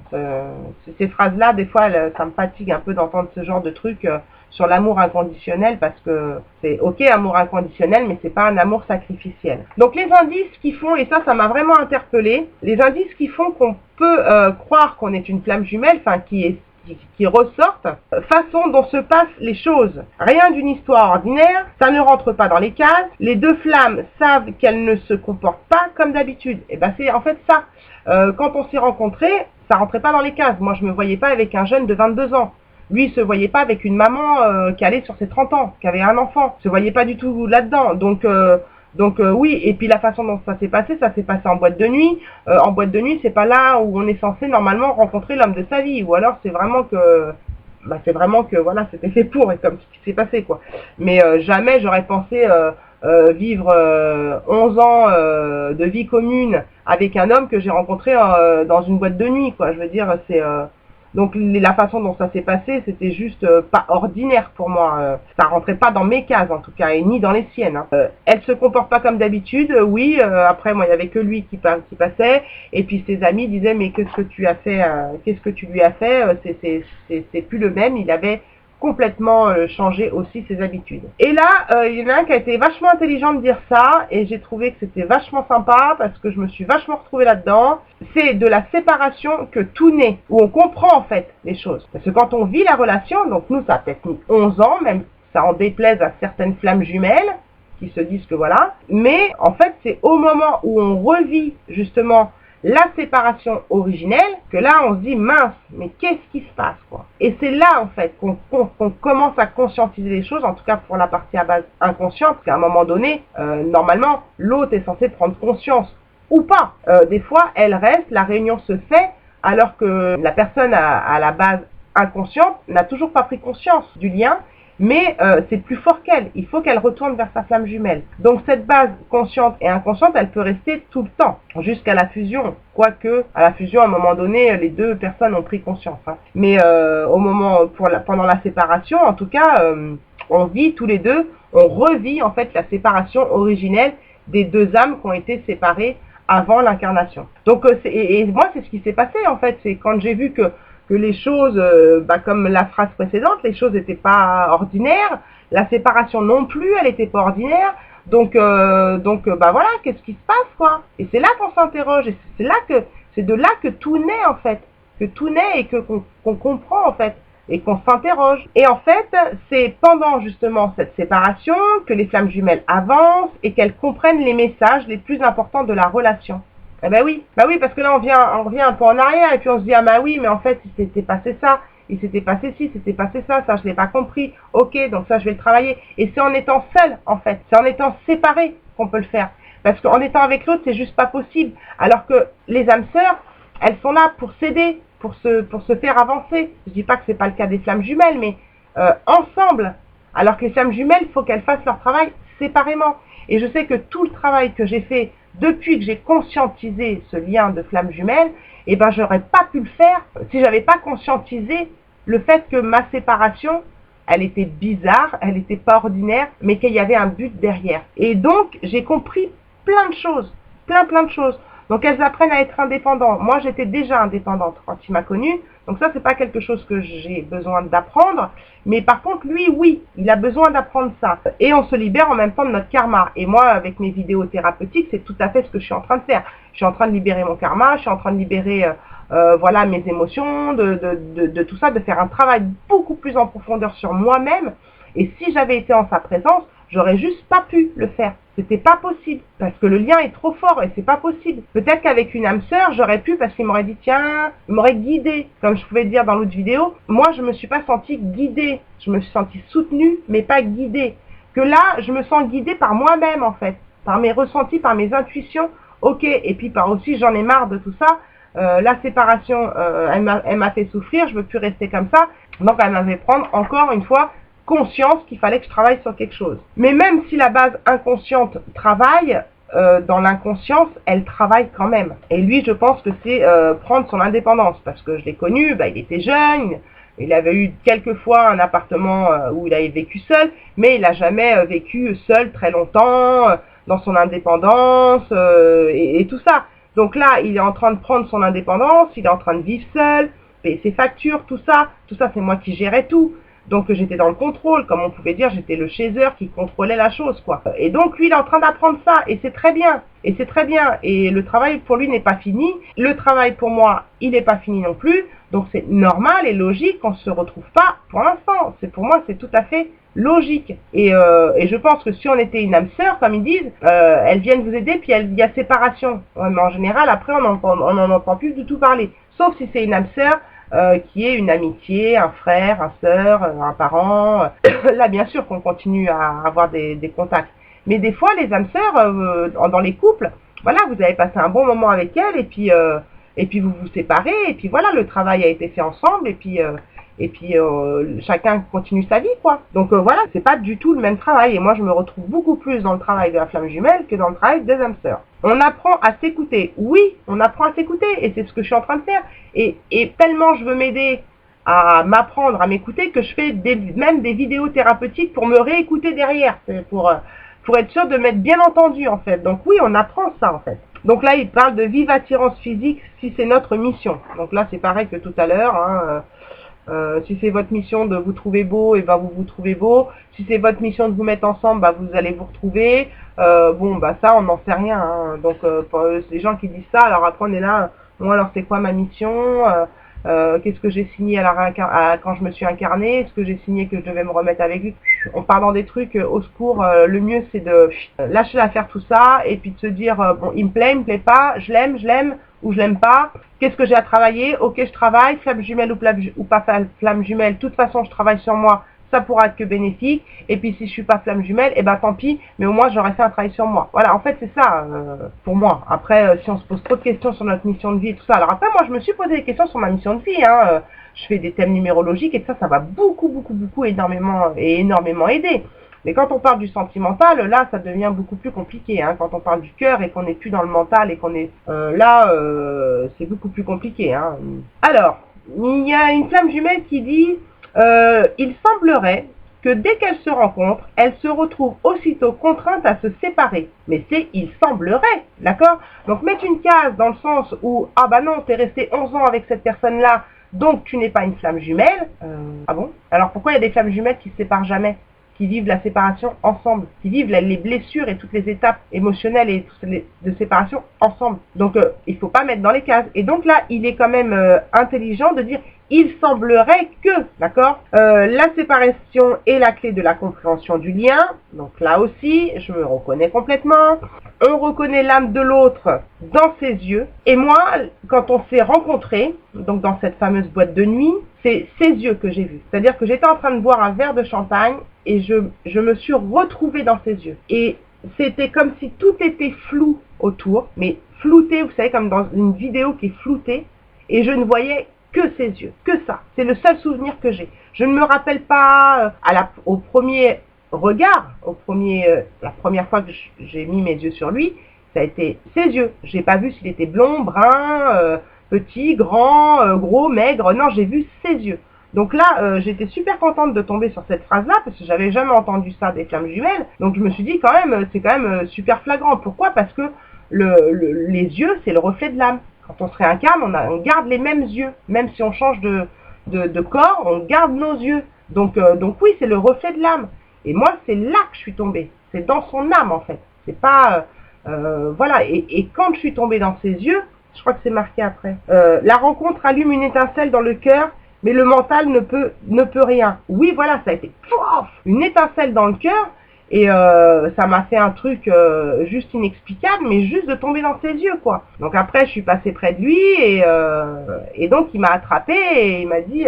ces phrases-là, des fois, ça me fatigue un peu d'entendre ce genre de trucs sur l'amour inconditionnel parce que c'est ok, amour inconditionnel, mais c'est pas un amour sacrificiel. Donc les indices qui font, et ça m'a vraiment interpellée, les indices qui font qu'on peut croire qu'on est une flamme jumelle, enfin qui ressortent, façon dont se passent les choses. Rien d'une histoire ordinaire, ça ne rentre pas dans les cases, les deux flammes savent qu'elles ne se comportent pas comme d'habitude. Et c'est en fait ça. Quand on s'est rencontrés, ça rentrait pas dans les cases. Moi je me voyais pas avec un jeune de 22 ans. Lui, il se voyait pas avec une maman qui allait sur ses 30 ans, qui avait un enfant. Il se voyait pas du tout là-dedans. Donc oui, et puis la façon dont ça s'est passé en boîte de nuit. En boîte de nuit, c'est pas là où on est censé normalement rencontrer l'homme de sa vie. Ou alors c'est vraiment que voilà, c'était fait pour et comme ce qui s'est passé quoi. Mais jamais j'aurais pensé vivre 11 ans de vie commune avec un homme que j'ai rencontré dans une boîte de nuit, quoi. Je veux dire, c'est donc la façon dont ça s'est passé, c'était juste pas ordinaire pour moi. Ça rentrait pas dans mes cases en tout cas, et ni dans les siennes. Hein. Elle se comporte pas comme d'habitude, oui. Après, moi, il y avait que lui qui passait, et puis ses amis disaient mais qu'est-ce que tu as fait, qu'est-ce que tu lui as fait, c'est plus le même. Il avait complètement changé aussi ses habitudes. Et là, il y en a un qui a été vachement intelligent de dire ça, et j'ai trouvé que c'était vachement sympa, parce que je me suis vachement retrouvée là-dedans. C'est de la séparation que tout naît, où on comprend en fait les choses. Parce que quand on vit la relation, donc nous ça a peut-être mis 11 ans, même ça en déplaise à certaines flammes jumelles, qui se disent que voilà, mais en fait c'est au moment où on revit justement la séparation originelle, que là on se dit mince, mais qu'est-ce qui se passe quoi. Et c'est là en fait qu'on commence à conscientiser les choses, en tout cas pour la partie à base inconsciente, parce qu'à un moment donné, normalement l'autre est censé prendre conscience, ou pas. Des fois elle reste, la réunion se fait, alors que la personne à la base inconsciente n'a toujours pas pris conscience du lien, mais c'est plus fort qu'elle. Il faut qu'elle retourne vers sa flamme jumelle. Donc cette base consciente et inconsciente, elle peut rester tout le temps, jusqu'à la fusion. Quoique, à la fusion, à un moment donné, les deux personnes ont pris conscience. Hein. Mais au moment, pendant la séparation, en tout cas, on vit tous les deux, on revit en fait la séparation originelle des deux âmes qui ont été séparées avant l'incarnation. Donc, et moi, c'est ce qui s'est passé en fait. C'est quand j'ai vu que les choses, comme la phrase précédente, les choses n'étaient pas ordinaires, la séparation non plus, elle n'était pas ordinaire, donc voilà, qu'est-ce qui se passe quoi. Et c'est là qu'on s'interroge, et c'est de là que tout naît en fait, que tout naît et qu'on comprend en fait, et qu'on s'interroge. Et en fait, c'est pendant justement cette séparation que les flammes jumelles avancent et qu'elles comprennent les messages les plus importants de la relation. Eh ben oui, parce que là on revient un peu en arrière et puis on se dit ah bah oui, mais en fait il s'était passé ça, il s'était passé ci, c'était passé ça je l'ai pas compris. Ok, donc ça je vais le travailler. Et c'est en étant seul en fait, c'est en étant séparé qu'on peut le faire. Parce qu'en étant avec l'autre c'est juste pas possible. Alors que les âmes sœurs, elles sont là pour s'aider, pour se faire avancer. Je dis pas que c'est pas le cas des flammes jumelles, mais ensemble. Alors que les flammes jumelles, il faut qu'elles fassent leur travail séparément. Et je sais que tout le travail que j'ai fait depuis que j'ai conscientisé ce lien de flamme jumelle, eh ben j'aurais pas pu le faire si j'avais pas conscientisé le fait que ma séparation, elle était bizarre, elle était pas ordinaire, mais qu'il y avait un but derrière. Et donc j'ai compris plein de choses, plein de choses. Donc elles apprennent à être indépendantes. Moi j'étais déjà indépendante quand il m'a connue, donc ça c'est pas quelque chose que j'ai besoin d'apprendre. Mais par contre lui oui, il a besoin d'apprendre ça. Et on se libère en même temps de notre karma. Et moi avec mes vidéos thérapeutiques, c'est tout à fait ce que je suis en train de faire. Je suis en train de libérer mon karma, je suis en train de libérer voilà mes émotions, de tout ça, de faire un travail beaucoup plus en profondeur sur moi-même. Et si j'avais été en sa présence, j'aurais juste pas pu le faire. C'était pas possible. Parce que le lien est trop fort et c'est pas possible. Peut-être qu'avec une âme sœur, j'aurais pu parce qu'il m'aurait dit tiens, il m'aurait guidé. Comme je pouvais le dire dans l'autre vidéo, moi je me suis pas sentie guidée. Je me suis sentie soutenue, mais pas guidée. Que là, je me sens guidée par moi-même en fait. Par mes ressentis, par mes intuitions. Ok, et puis par aussi j'en ai marre de tout ça. La séparation, elle m'a fait souffrir, je veux plus rester comme ça. Donc elle m'avait prendre encore une fois conscience qu'il fallait que je travaille sur quelque chose. Mais même si la base inconsciente travaille, dans l'inconscience, elle travaille quand même. Et lui, je pense que c'est prendre son indépendance, parce que je l'ai connu, il était jeune, il avait eu quelques fois un appartement où il avait vécu seul, mais il n'a jamais vécu seul très longtemps, dans son indépendance et tout ça. Donc là, il est en train de prendre son indépendance, il est en train de vivre seul, payer ses factures, tout ça c'est moi qui gérais tout. Donc j'étais dans le contrôle, comme on pouvait dire, j'étais le chasseur qui contrôlait la chose, quoi. Et donc lui, il est en train d'apprendre ça, et c'est très bien. Et c'est très bien. Et le travail pour lui n'est pas fini. Le travail pour moi, il n'est pas fini non plus. Donc c'est normal et logique qu'on ne se retrouve pas pour l'instant. Pour moi, c'est tout à fait logique. Et je pense que si on était une âme sœur, comme ils disent, elles viennent vous aider, puis il y a séparation. Ouais, mais en général, après, on n'en entend plus du tout parler. Sauf si c'est une âme sœur, qui est une amitié, un frère, un sœur, un parent. Là, bien sûr qu'on continue à avoir des contacts. Mais des fois, les âmes sœurs, dans les couples, voilà, vous avez passé un bon moment avec elles, et puis vous vous séparez, et puis voilà, le travail a été fait ensemble, et puis et puis chacun continue sa vie, quoi. Donc voilà, c'est pas du tout le même travail, et moi je me retrouve beaucoup plus dans le travail de la flamme jumelle que dans le travail des âmes sœurs. On apprend à s'écouter, oui, on apprend à s'écouter, et c'est ce que je suis en train de faire, et tellement je veux m'aider à m'apprendre à m'écouter que je fais même des vidéos thérapeutiques pour me réécouter derrière, pour être sûr de m'être bien entendu, en fait. Donc oui, on apprend ça, en fait. Donc là, il parle de vive attirance physique si c'est notre mission. Donc là, c'est pareil que tout à l'heure, hein, si c'est votre mission de vous trouver beau, et ben vous vous trouvez beau. Si c'est votre mission de vous mettre ensemble, bah vous allez vous retrouver. Bon, bah ça, on n'en sait rien, hein. Donc pour les gens qui disent ça, alors après on est là, moi alors c'est quoi ma mission, qu'est-ce que j'ai signé quand je me suis incarnée, est-ce que j'ai signé que je devais me remettre avec lui. On part dans des trucs, au secours, le mieux c'est de lâcher l'affaire tout ça, et puis de se dire, bon, il me plaît pas, je l'aime, ou je l'aime pas, qu'est-ce que j'ai à travailler, ok je travaille, flamme jumelle ou pas flamme jumelle, de toute façon je travaille sur moi, ça pourra être que bénéfique, et puis si je suis pas flamme jumelle, et ben tant pis, mais au moins j'aurais fait un travail sur moi. Voilà, en fait c'est ça pour moi. Après, si on se pose trop de questions sur notre mission de vie et tout ça, alors après moi je me suis posé des questions sur ma mission de vie, hein, je fais des thèmes numérologiques et ça va beaucoup énormément aider. Mais quand on parle du sentimental, là, ça devient beaucoup plus compliqué. Hein. Quand on parle du cœur et qu'on n'est plus dans le mental et qu'on est là, c'est beaucoup plus compliqué. Hein. Alors, il y a une flamme jumelle qui dit il semblerait que dès qu'elles se rencontrent, elles se retrouvent aussitôt contraintes à se séparer. Mais c'est il semblerait, d'accord? Donc mettre une case dans le sens où ah bah non, t'es resté 11 ans avec cette personne-là, donc tu n'es pas une flamme jumelle. Ah bon? Alors pourquoi il y a des flammes jumelles qui se séparent jamais? Qui vivent la séparation ensemble, qui vivent les blessures et toutes les étapes émotionnelles et de séparation ensemble. Donc il faut pas mettre dans les cases. Et donc là, il est quand même intelligent de dire il semblerait que, d'accord, la séparation est la clé de la compréhension du lien. Donc là aussi, je me reconnais complètement. On reconnaît l'âme de l'autre dans ses yeux. Et moi, quand on s'est rencontrés, donc dans cette fameuse boîte de nuit, c'est ses yeux que j'ai vus. C'est-à-dire que j'étais en train de boire un verre de champagne et je me suis retrouvée dans ses yeux. Et c'était comme si tout était flou autour, mais flouté, vous savez, comme dans une vidéo qui est floutée, et je ne voyais que ses yeux, que ça. C'est le seul souvenir que j'ai. Je ne me rappelle pas au premier regard, la première fois que j'ai mis mes yeux sur lui, ça a été ses yeux. J'ai pas vu s'il était blond, brun, petit, grand, gros, maigre. Non, j'ai vu ses yeux. Donc là, j'étais super contente de tomber sur cette phrase-là parce que j'avais jamais entendu ça des flammes jumelles. Donc je me suis dit quand même, c'est quand même super flagrant. Pourquoi? Parce que les yeux, c'est le reflet de l'âme. Quand on se réincarne, on garde les mêmes yeux, même si on change de corps, on garde nos yeux. Donc oui, c'est le reflet de l'âme. Et moi, c'est là que je suis tombée. C'est dans son âme en fait. C'est pas voilà. Et quand je suis tombée dans ses yeux, je crois que c'est marqué après. La rencontre allume une étincelle dans le cœur, mais le mental ne peut rien. Oui, voilà, ça a été une étincelle dans le cœur. Et ça m'a fait un truc juste inexplicable, mais juste de tomber dans ses yeux, quoi. Donc après, je suis passée près de lui et donc il m'a attrapé et il m'a dit,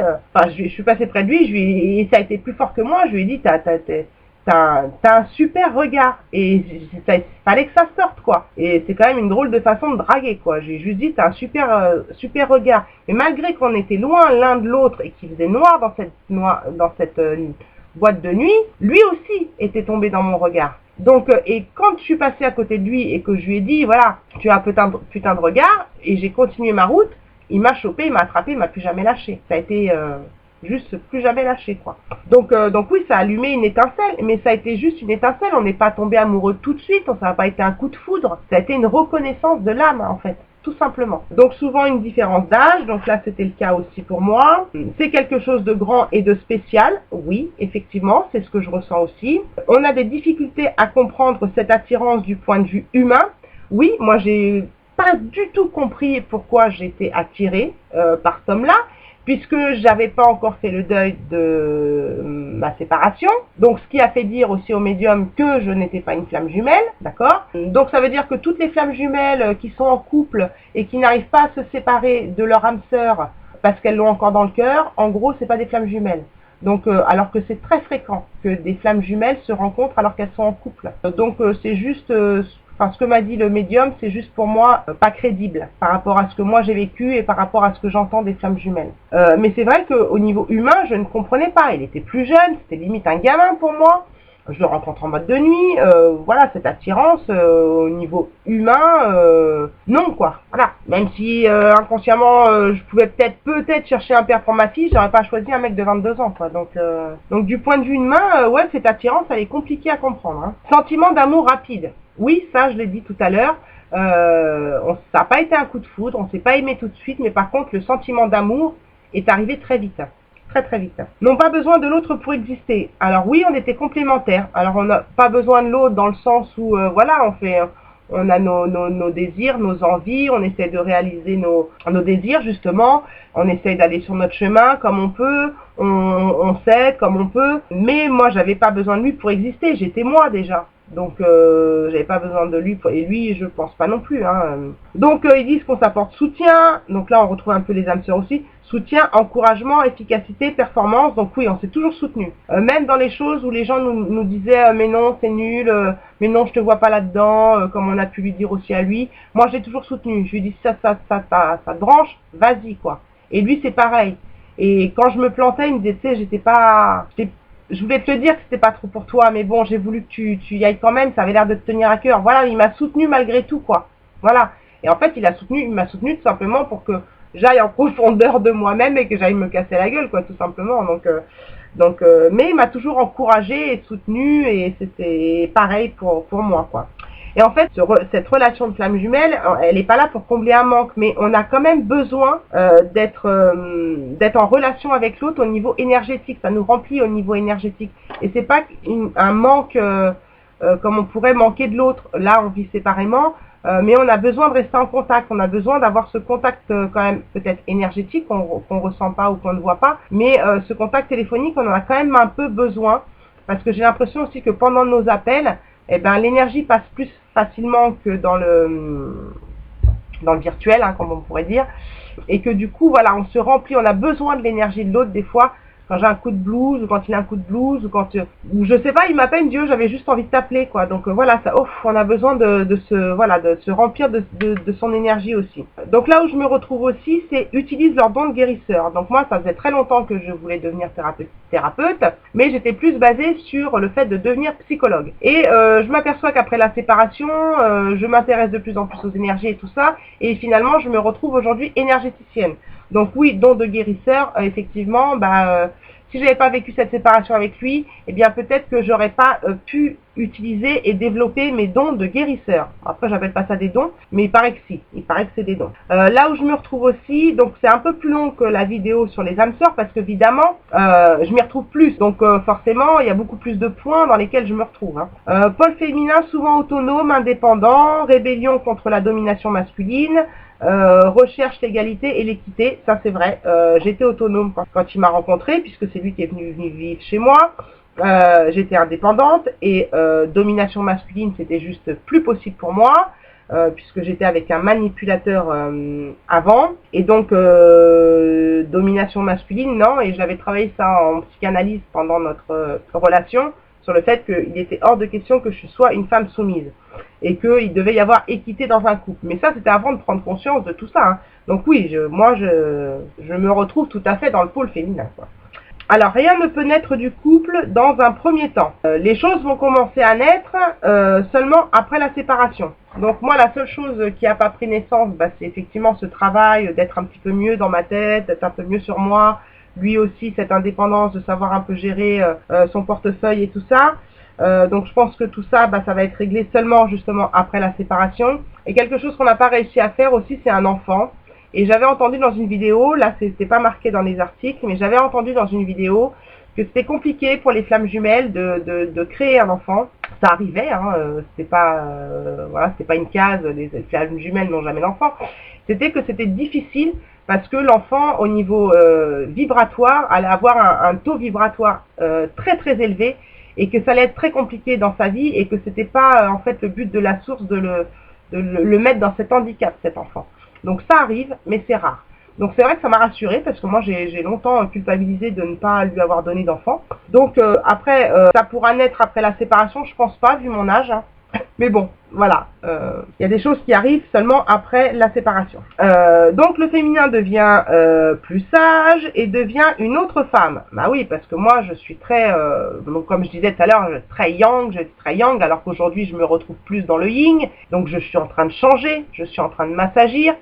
je suis passée près de lui, et ça a été plus fort que moi. Je lui ai dit, t'as un super regard et il fallait que ça sorte, quoi. Et c'est quand même une drôle de façon de draguer, quoi. J'ai juste dit, t'as un super regard. Et malgré qu'on était loin l'un de l'autre et qu'il faisait noir dans cette boîte de nuit, lui aussi était tombé dans mon regard. Donc, et quand je suis passée à côté de lui et que je lui ai dit, voilà, tu as un putain de regard, et j'ai continué ma route, il m'a chopé, il m'a attrapé, il m'a plus jamais lâché. Ça a été juste plus jamais lâché, quoi. Donc oui, ça a allumé une étincelle, mais ça a été juste une étincelle. On n'est pas tombé amoureux tout de suite, ça n'a pas été un coup de foudre. Ça a été une reconnaissance de l'âme, en fait. Tout simplement. Donc souvent une différence d'âge, donc là c'était le cas aussi pour moi. C'est quelque chose de grand et de spécial, oui, effectivement, c'est ce que je ressens aussi. On a des difficultés à comprendre cette attirance du point de vue humain. Oui, moi j'ai pas du tout compris pourquoi j'étais attirée par cet homme-là, puisque j'avais pas encore fait le deuil de ma séparation. Donc ce qui a fait dire aussi au médium que je n'étais pas une flamme jumelle, d'accord? Donc ça veut dire que toutes les flammes jumelles qui sont en couple et qui n'arrivent pas à se séparer de leur âme sœur parce qu'elles l'ont encore dans le cœur, en gros c'est pas des flammes jumelles. Donc alors que c'est très fréquent que des flammes jumelles se rencontrent alors qu'elles sont en couple. Donc c'est juste Enfin, ce que m'a dit le médium, c'est juste pour moi pas crédible par rapport à ce que moi j'ai vécu et par rapport à ce que j'entends des flammes jumelles. Mais c'est vrai qu'au niveau humain, je ne comprenais pas. Il était plus jeune, c'était limite un gamin pour moi. Je le rencontre en mode de nuit, voilà, cette attirance au niveau humain, non quoi, voilà. Même si inconsciemment, je pouvais peut-être chercher un père pour ma fille, j'aurais pas choisi un mec de 22 ans quoi. Donc du point de vue humain, ouais, cette attirance, elle est compliquée à comprendre. Hein. Sentiment d'amour rapide, oui, ça je l'ai dit tout à l'heure. Ça n'a pas été un coup de foudre, on s'est pas aimé tout de suite, mais par contre le sentiment d'amour est arrivé très vite. Très vite. N'ont pas besoin de l'autre pour exister. Alors oui, on était complémentaires. Alors on n'a pas besoin de l'autre dans le sens où voilà, on a nos désirs, nos envies, on essaie de réaliser nos désirs justement, on essaie d'aller sur notre chemin comme on peut, on s'aide comme on peut. Mais moi, j'avais pas besoin de lui pour exister. J'étais moi déjà. Donc j'avais pas besoin de lui et lui je pense pas non plus hein. Donc ils disent qu'on s'apporte soutien, donc là on retrouve un peu les âmes sœurs aussi, soutien, encouragement, efficacité, performance, donc oui on s'est toujours soutenu, même dans les choses où les gens nous disaient mais non c'est nul, mais non je te vois pas là-dedans, comme on a pu lui dire aussi à lui, moi j'ai toujours soutenu, je lui dis ça te branche, vas-y quoi, et lui c'est pareil, et quand je me plantais il me disait tu sais je voulais te dire que c'était pas trop pour toi, mais bon, j'ai voulu que tu y ailles quand même, ça avait l'air de te tenir à cœur. Voilà, il m'a soutenu malgré tout, quoi. Voilà. Et en fait, il m'a soutenu tout simplement pour que j'aille en profondeur de moi-même et que j'aille me casser la gueule, quoi, tout simplement. Mais il m'a toujours encouragé et soutenu et c'était pareil pour moi, quoi. Et en fait, cette relation de flamme jumelle, elle n'est pas là pour combler un manque, mais on a quand même besoin d'être en relation avec l'autre au niveau énergétique. Ça nous remplit au niveau énergétique. Et c'est pas un manque comme on pourrait manquer de l'autre. Là, on vit séparément, mais on a besoin de rester en contact. On a besoin d'avoir ce contact quand même peut-être énergétique qu'on ressent pas ou qu'on ne voit pas, mais ce contact téléphonique, on en a quand même un peu besoin parce que j'ai l'impression aussi que pendant nos appels, eh ben l'énergie passe plus facilement que dans le virtuel, hein, comme on pourrait dire, et que du coup, voilà, on se remplit, on a besoin de l'énergie de l'autre des fois, quand j'ai un coup de blues, ou quand il a un coup de blues, ou je sais pas, il m'appelle, Dieu, j'avais juste envie de t'appeler, quoi. Donc voilà, on a besoin de se remplir de son énergie aussi. Donc là où je me retrouve aussi, c'est utilise leur don de guérisseur. Donc moi, ça faisait très longtemps que je voulais devenir thérapeute, mais j'étais plus basée sur le fait de devenir psychologue. Et je m'aperçois qu'après la séparation, je m'intéresse de plus en plus aux énergies et tout ça, et finalement, je me retrouve aujourd'hui énergéticienne. Donc oui, don de guérisseur, effectivement, si j'avais pas vécu cette séparation avec lui, eh bien peut-être que j'aurais pas pu utiliser et développer mes dons de guérisseur. Après, j'appelle pas ça des dons, mais il paraît que si, il paraît que c'est des dons. Là où je me retrouve aussi, donc c'est un peu plus long que la vidéo sur les âmes sœurs, parce qu'évidemment, je m'y retrouve plus. Donc forcément, il y a beaucoup plus de points dans lesquels je me retrouve. Hein. Pôle féminin souvent autonome, indépendant, rébellion contre la domination masculine, recherche l'égalité et l'équité, ça c'est vrai. J'étais autonome quand il m'a rencontré, puisque c'est lui qui est venu vivre chez moi. J'étais indépendante et domination masculine, c'était juste plus possible pour moi, puisque j'étais avec un manipulateur avant. Et donc, domination masculine, non. Et j'avais travaillé ça en psychanalyse pendant notre relation, sur le fait qu'il était hors de question que je sois une femme soumise et qu'il devait y avoir équité dans un couple. Mais ça, c'était avant de prendre conscience de tout ça. Hein. Donc oui, je me retrouve tout à fait dans le pôle féminin, quoi. Alors, rien ne peut naître du couple dans un premier temps. Les choses vont commencer à naître seulement après la séparation. Donc moi, la seule chose qui n'a pas pris naissance, c'est effectivement ce travail d'être un petit peu mieux dans ma tête, d'être un peu mieux sur moi. Lui aussi, cette indépendance de savoir un peu gérer son portefeuille et tout ça. Donc je pense que tout ça, ça va être réglé seulement justement après la séparation. Et quelque chose qu'on n'a pas réussi à faire aussi, c'est un enfant. Et j'avais entendu dans une vidéo, là c'était pas marqué dans les articles, mais j'avais entendu dans une vidéo que c'était compliqué pour les flammes jumelles de créer un enfant. Ça arrivait, hein, c'était pas une case, les flammes jumelles n'ont jamais d'enfant. C'était difficile parce que l'enfant au niveau vibratoire allait avoir un taux vibratoire très très élevé et que ça allait être très compliqué dans sa vie et que c'était pas en fait le but de la source de le mettre dans cet handicap, cet enfant. Donc ça arrive, mais c'est rare. Donc c'est vrai que ça m'a rassurée parce que moi j'ai longtemps culpabilisé de ne pas lui avoir donné d'enfant. Donc après, ça pourra naître après la séparation, je pense pas, vu mon âge. Hein. Mais bon, voilà, il y a des choses qui arrivent seulement après la séparation. Donc le féminin devient plus sage et devient une autre femme. Bah oui, parce que moi je suis très, donc comme je disais tout à l'heure, très yang, alors qu'aujourd'hui je me retrouve plus dans le yin. Donc je suis en train de changer, je suis en train de m'assagir.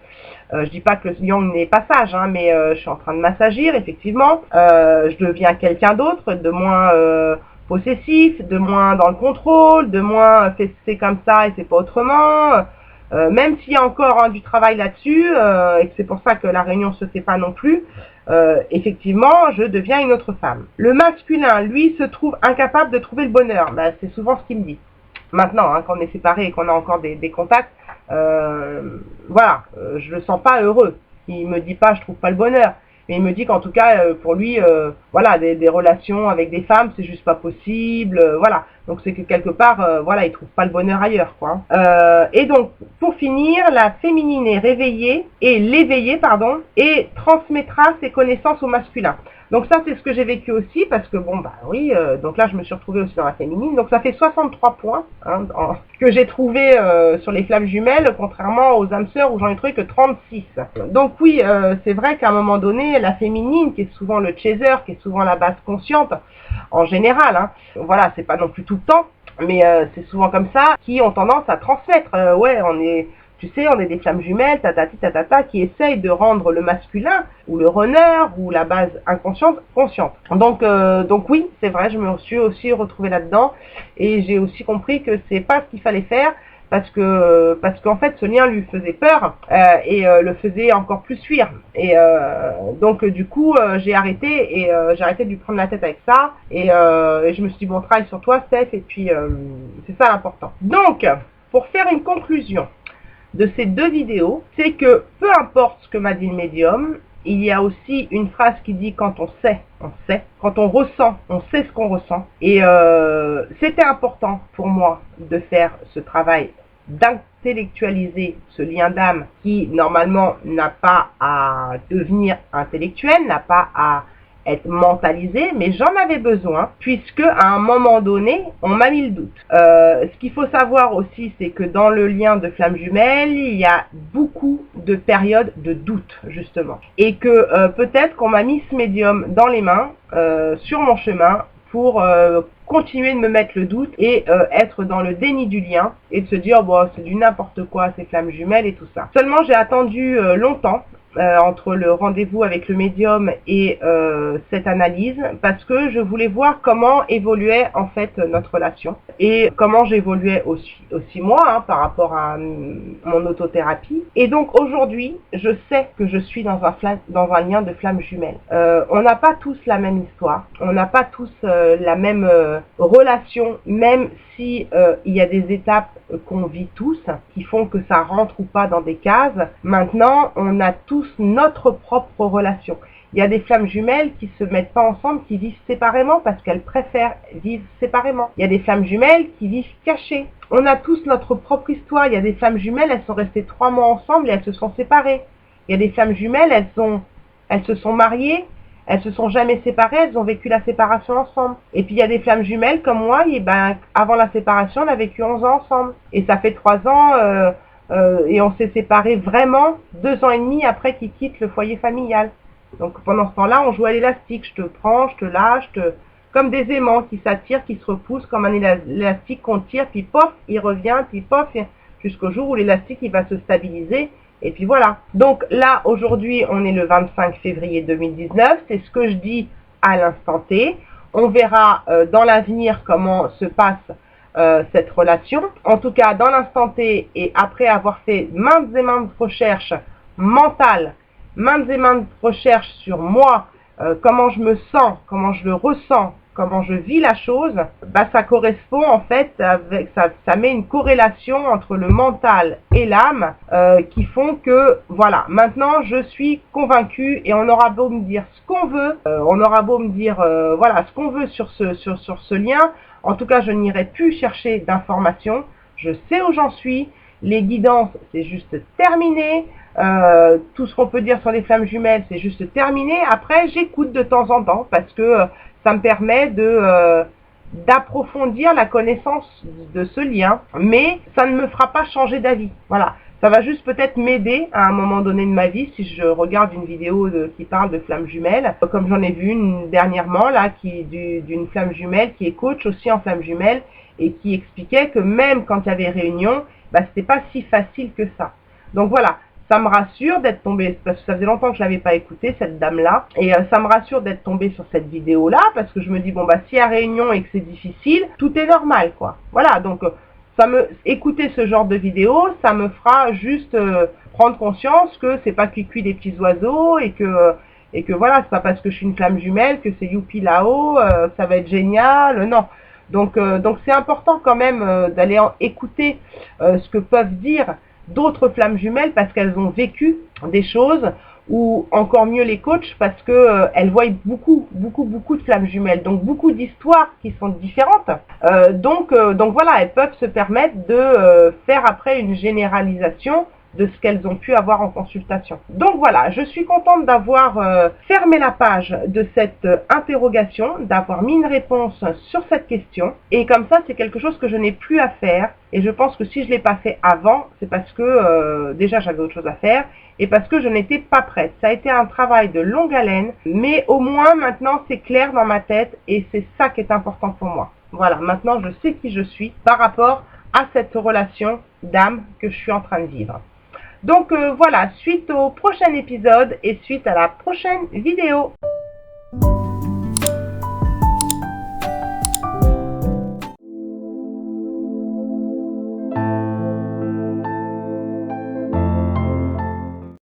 Je dis pas que le yang n'est pas sage, hein, mais je suis en train de m'assagir, effectivement. Je deviens quelqu'un d'autre, de moins possessif, de moins dans le contrôle, de moins c'est comme ça et c'est pas autrement. Même s'il y a encore du travail là-dessus, et que c'est pour ça que la réunion se fait pas non plus, effectivement, je deviens une autre femme. Le masculin, lui, se trouve incapable de trouver le bonheur. Ben, c'est souvent ce qu'il me dit. Maintenant, hein, quand on est séparés et qu'on a encore des contacts, voilà, je le sens pas heureux. Il me dit pas, je trouve pas le bonheur. Mais il me dit qu'en tout cas, pour lui, voilà, des relations avec des femmes, c'est juste pas possible, voilà. Donc c'est que quelque part, voilà, il trouve pas le bonheur ailleurs, quoi. Et donc, pour finir, la féminine est réveillée, et l'éveillée, pardon, et transmettra ses connaissances au masculin. Donc ça, c'est ce que j'ai vécu aussi, parce que bon, bah oui, donc là, je me suis retrouvée aussi dans la féminine. Donc ça fait 63 points hein, que j'ai trouvé sur les flammes jumelles, contrairement aux âmes sœurs où j'en ai trouvé que 36. Donc oui, c'est vrai qu'à un moment donné, la féminine, qui est souvent le chaser, qui est souvent la base consciente, en général, hein, voilà, c'est pas non plus tout le temps, mais c'est souvent comme ça, qui ont tendance à transmettre. Ouais, on est... Tu sais, on est des flammes jumelles, qui essayent de rendre le masculin, ou le runner, ou la base inconsciente, consciente. Donc oui, c'est vrai, je me suis aussi retrouvée là-dedans, et j'ai aussi compris que c'est pas ce qu'il fallait faire, parce qu'en fait, ce lien lui faisait peur, et le faisait encore plus fuir. Et donc, du coup, j'ai arrêté, et j'ai arrêté de lui prendre la tête avec ça, et je me suis dit, bon, travaille sur toi, Steph, et puis, c'est ça l'important. Donc, pour faire une conclusion de ces deux vidéos, c'est que peu importe ce que m'a dit le médium, il y a aussi une phrase qui dit quand on sait, on sait. Quand on ressent, on sait ce qu'on ressent. Et c'était important pour moi de faire ce travail d'intellectualiser ce lien d'âme qui normalement n'a pas à devenir intellectuel, n'a pas à être mentalisé, mais j'en avais besoin puisque à un moment donné, on m'a mis le doute. Ce qu'il faut savoir aussi, c'est que dans le lien de flamme jumelle, il y a beaucoup de périodes de doute justement, et que peut-être qu'on m'a mis ce médium dans les mains sur mon chemin pour continuer de me mettre le doute et être dans le déni du lien et de se dire bon c'est du n'importe quoi ces flammes jumelles et tout ça. Seulement j'ai attendu longtemps entre le rendez-vous avec le médium et cette analyse parce que je voulais voir comment évoluait en fait notre relation et comment j'évoluais aussi moi hein, par rapport à mon autothérapie. Et donc aujourd'hui je sais que je suis dans un lien de flamme jumelle. On n'a pas tous la même histoire, on n'a pas tous la même relation, même si il y a des étapes qu'on vit tous qui font que ça rentre ou pas dans des cases. Maintenant on a tous notre propre relation. Il y a des flammes jumelles qui se mettent pas ensemble, qui vivent séparément parce qu'elles préfèrent vivre séparément. Il y a des flammes jumelles qui vivent cachées. On a tous notre propre histoire. Il y a des flammes jumelles, elles sont restées 3 mois ensemble et elles se sont séparées. Il y a des flammes jumelles, elles se sont mariées, elles se sont jamais séparées, elles ont vécu la séparation ensemble. Et puis il y a des flammes jumelles comme moi, et ben avant la séparation, on a vécu 11 ans ensemble. Et ça fait 3 ans et on s'est séparés vraiment 2 ans et demi après qu'ils quittent le foyer familial. Donc pendant ce temps-là, on joue à l'élastique. Je te prends, je te lâche, comme des aimants qui s'attirent, qui se repoussent, comme un élastique qu'on tire, puis pof, il revient, puis pof, jusqu'au jour où l'élastique il va se stabiliser. Et puis voilà. Donc là, aujourd'hui, on est le 25 février 2019. C'est ce que je dis à l'instant T. On verra dans l'avenir comment se passe cette relation. En tout cas, dans l'instant T et après avoir fait maintes et maintes recherches mentales, maintes et maintes recherches sur moi, comment je me sens, comment je le ressens, comment je vis la chose, bah ça correspond en fait avec ça met une corrélation entre le mental et l'âme qui font que voilà, maintenant je suis convaincue et on aura beau me dire ce qu'on veut, on aura beau me dire voilà ce qu'on veut sur ce lien. En tout cas, je n'irai plus chercher d'informations. Je sais où j'en suis. Les guidances, c'est juste terminé. Tout ce qu'on peut dire sur les flammes jumelles, c'est juste terminé. Après, j'écoute de temps en temps parce que ça me permet d'approfondir la connaissance de ce lien, mais ça ne me fera pas changer d'avis. Voilà. Ça va juste peut-être m'aider à un moment donné de ma vie si je regarde une vidéo qui parle de flammes jumelles, comme j'en ai vu une dernièrement là, d'une flamme jumelle qui est coach aussi en flammes jumelles et qui expliquait que même quand il y avait réunion, c'était pas si facile que ça. Donc voilà, ça me rassure d'être tombée, parce que ça faisait longtemps que je l'avais pas écoutée, cette dame-là, et ça me rassure d'être tombée sur cette vidéo-là, parce que je me dis, bon s'il y a réunion et que c'est difficile, tout est normal, quoi. Voilà, donc écouter ce genre de vidéo, ça me fera juste prendre conscience que c'est pas cuicui des petits oiseaux et que voilà, c'est pas parce que je suis une flamme jumelle que c'est youpi là-haut, ça va être génial, non. Donc c'est important quand même d'aller écouter ce que peuvent dire d'autres flammes jumelles parce qu'elles ont vécu des choses, ou encore mieux les coachs parce que elles voient beaucoup de flammes jumelles, donc beaucoup d'histoires qui sont différentes. Donc voilà, elles peuvent se permettre de faire après une généralisation de ce qu'elles ont pu avoir en consultation. Donc voilà, je suis contente d'avoir fermé la page de cette interrogation, d'avoir mis une réponse sur cette question, et comme ça c'est quelque chose que je n'ai plus à faire, et je pense que si je ne l'ai pas fait avant, c'est parce que déjà j'avais autre chose à faire, et parce que je n'étais pas prête. Ça a été un travail de longue haleine, mais au moins maintenant c'est clair dans ma tête, et c'est ça qui est important pour moi. Voilà, maintenant je sais qui je suis par rapport à cette relation d'âme que je suis en train de vivre. Donc voilà, suite au prochain épisode et suite à la prochaine vidéo.